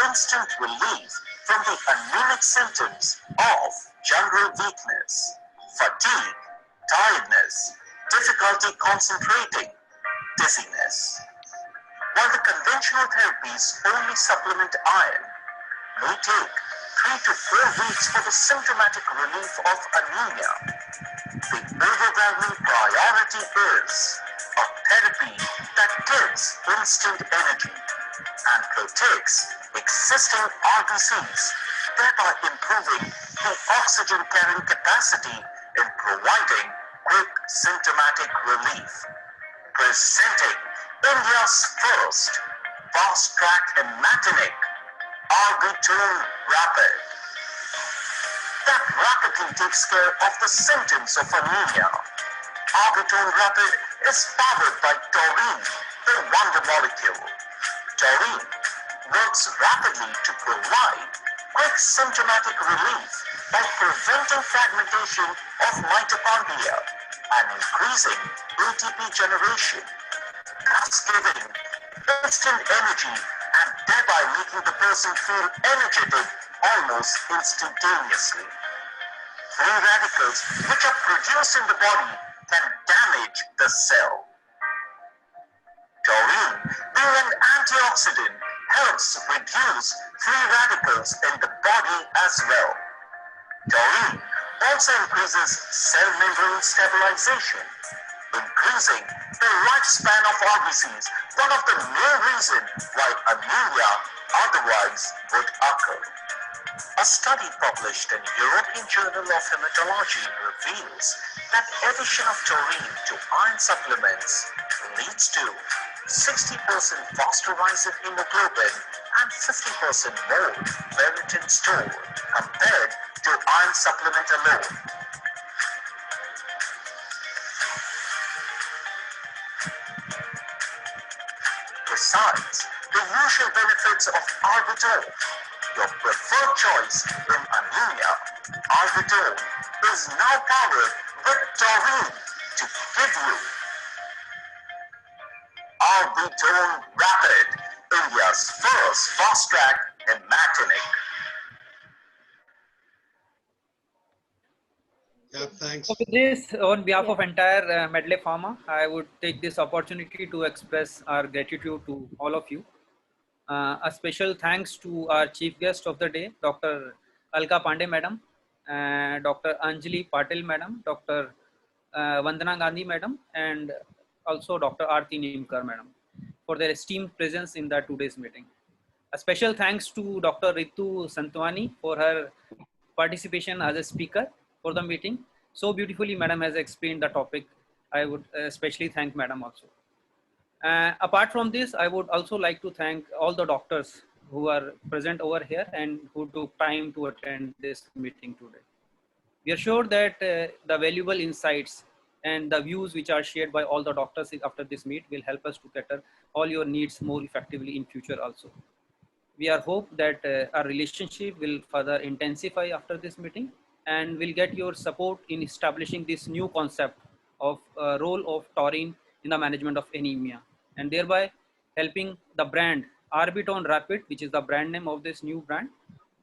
instant relief from the anemic symptoms of general weakness, fatigue, tiredness, difficulty concentrating, dizziness. While the conventional therapies only supplement iron, may take 3 to 4 weeks for the symptomatic relief of anemia. The overwhelming priority is a therapy that gives instant energy and protects existing RBCs, thereby improving the oxygen carrying capacity in providing quick symptomatic relief. Presenting India's first fast-track hematinic Arbitone Rapid that rapidly takes care of the symptoms of anemia. Arbitone Rapid is powered by taurine, the wonder molecule. Taurine works rapidly to provide quick symptomatic relief by preventing fragmentation of mitochondria and increasing ATP generation, thus giving instant energy and thereby making the person feel energetic almost instantaneously. Free radicals which are produced in the body can damage the cell. Taurine, being an antioxidant, helps reduce free radicals in the body as well. Taurine also increases cell membrane stabilization, increasing the lifespan of RBCs, one of the main reasons why anemia otherwise would occur. A study published in European Journal of Hematology reveals that addition of taurine to iron supplements leads to 60% faster rise in hemoglobin and 50% more ferritin stored compared to iron supplement alone. Besides the usual benefits of Arbitol, your preferred choice in anemia, Arbitol is now powered with taurine to give you Arbitol Rapid, India's first fast-track hematinic. Yeah, thanks. So with this, on behalf of entire Medley Pharma, I would take this opportunity to express our gratitude to all of you. A special thanks to our chief guest of the day, Dr. Alka Pandey Madam, Dr. Anjali Patil Madam, Dr. Vandana Gandhi Madam, and also Dr. Aarti Nimkar Madam for their esteemed presence in the today's meeting. A special thanks to Dr. Ritu Santwani for her participation as a speaker for the meeting. So beautifully, Madam has explained the topic. I would especially thank Madam also. Apart from this, I would also like to thank all the doctors who are present over here and who took time to attend this meeting today. We are sure that the valuable insights and the views which are shared by all the doctors after this meet will help us to cater all your needs more effectively in future also. We are hope that our relationship will further intensify after this meeting and will get your support in establishing this new concept of role of taurine in the management of anemia, and thereby helping the brand Arbiton Rapid, which is the brand name of this new brand,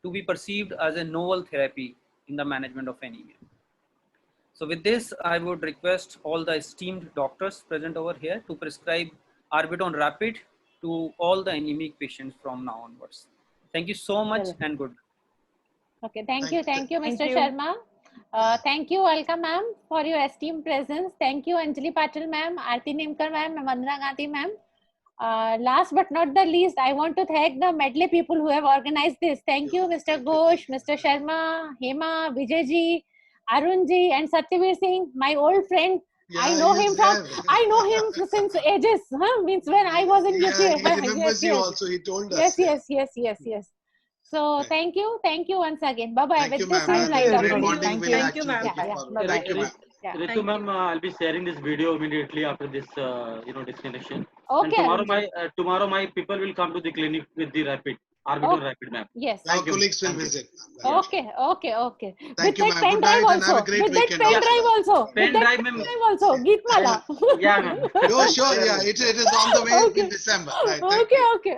to be perceived as a novel therapy in the management of anemia. So with this, I would request all the esteemed doctors present over here to prescribe Arbiton Rapid to all the anemic patients from now onwards. Thank you so much and good. Okay, thank you, Mr. Sharma. Thank you, Alka ma'am, for your esteemed presence. Thank you, Anjali Patil ma'am, Aarti Nimkar ma'am, Vandana Gandhi ma'am. Last but not the least, I want to thank the Medley people who have organized this. Thank you, Mr. Ghosh, Mr. Sharma, Hema, Vijayji, Arunji, and Satyavir Singh, my old friend. Yeah, I know him since ages. Means when I was in UK. Yeah, he remembers you also. He told us. Yes. So thank you once again. Bye bye. Thank you, ma'am. Thank you, ma'am. Thank you, ma'am. Ritu ma'am, I'll be sharing this video immediately after this, disconnection. Okay. And tomorrow my people will come to the clinic with the Rapid. Arbiton Rapid, ma'am. Yes. Our colleagues will visit. Okay. Thank you, ma'am. Good night and have a great weekend. Pen drive also. Pen drive, ma'am. Geetmala. Yeah, ma'am. Sure. Yeah, it is on the way in December. Right, Okay.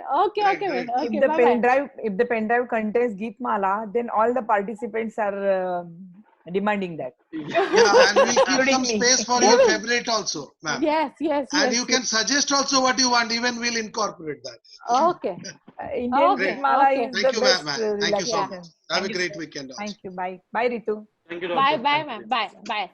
If the pen drive contains Geetmala, then all the participants are demanding that. Yeah, and we keep some space for your favorite also, ma'am. Yes. And you can suggest also what you want. Even we'll incorporate that. Okay. Indian Geetmala is Thank you, the best. ma'am. Thank you so much. Have a great weekend. Also. Thank you. Bye, Ritu. Thank you, Bye, ma'am. Bye.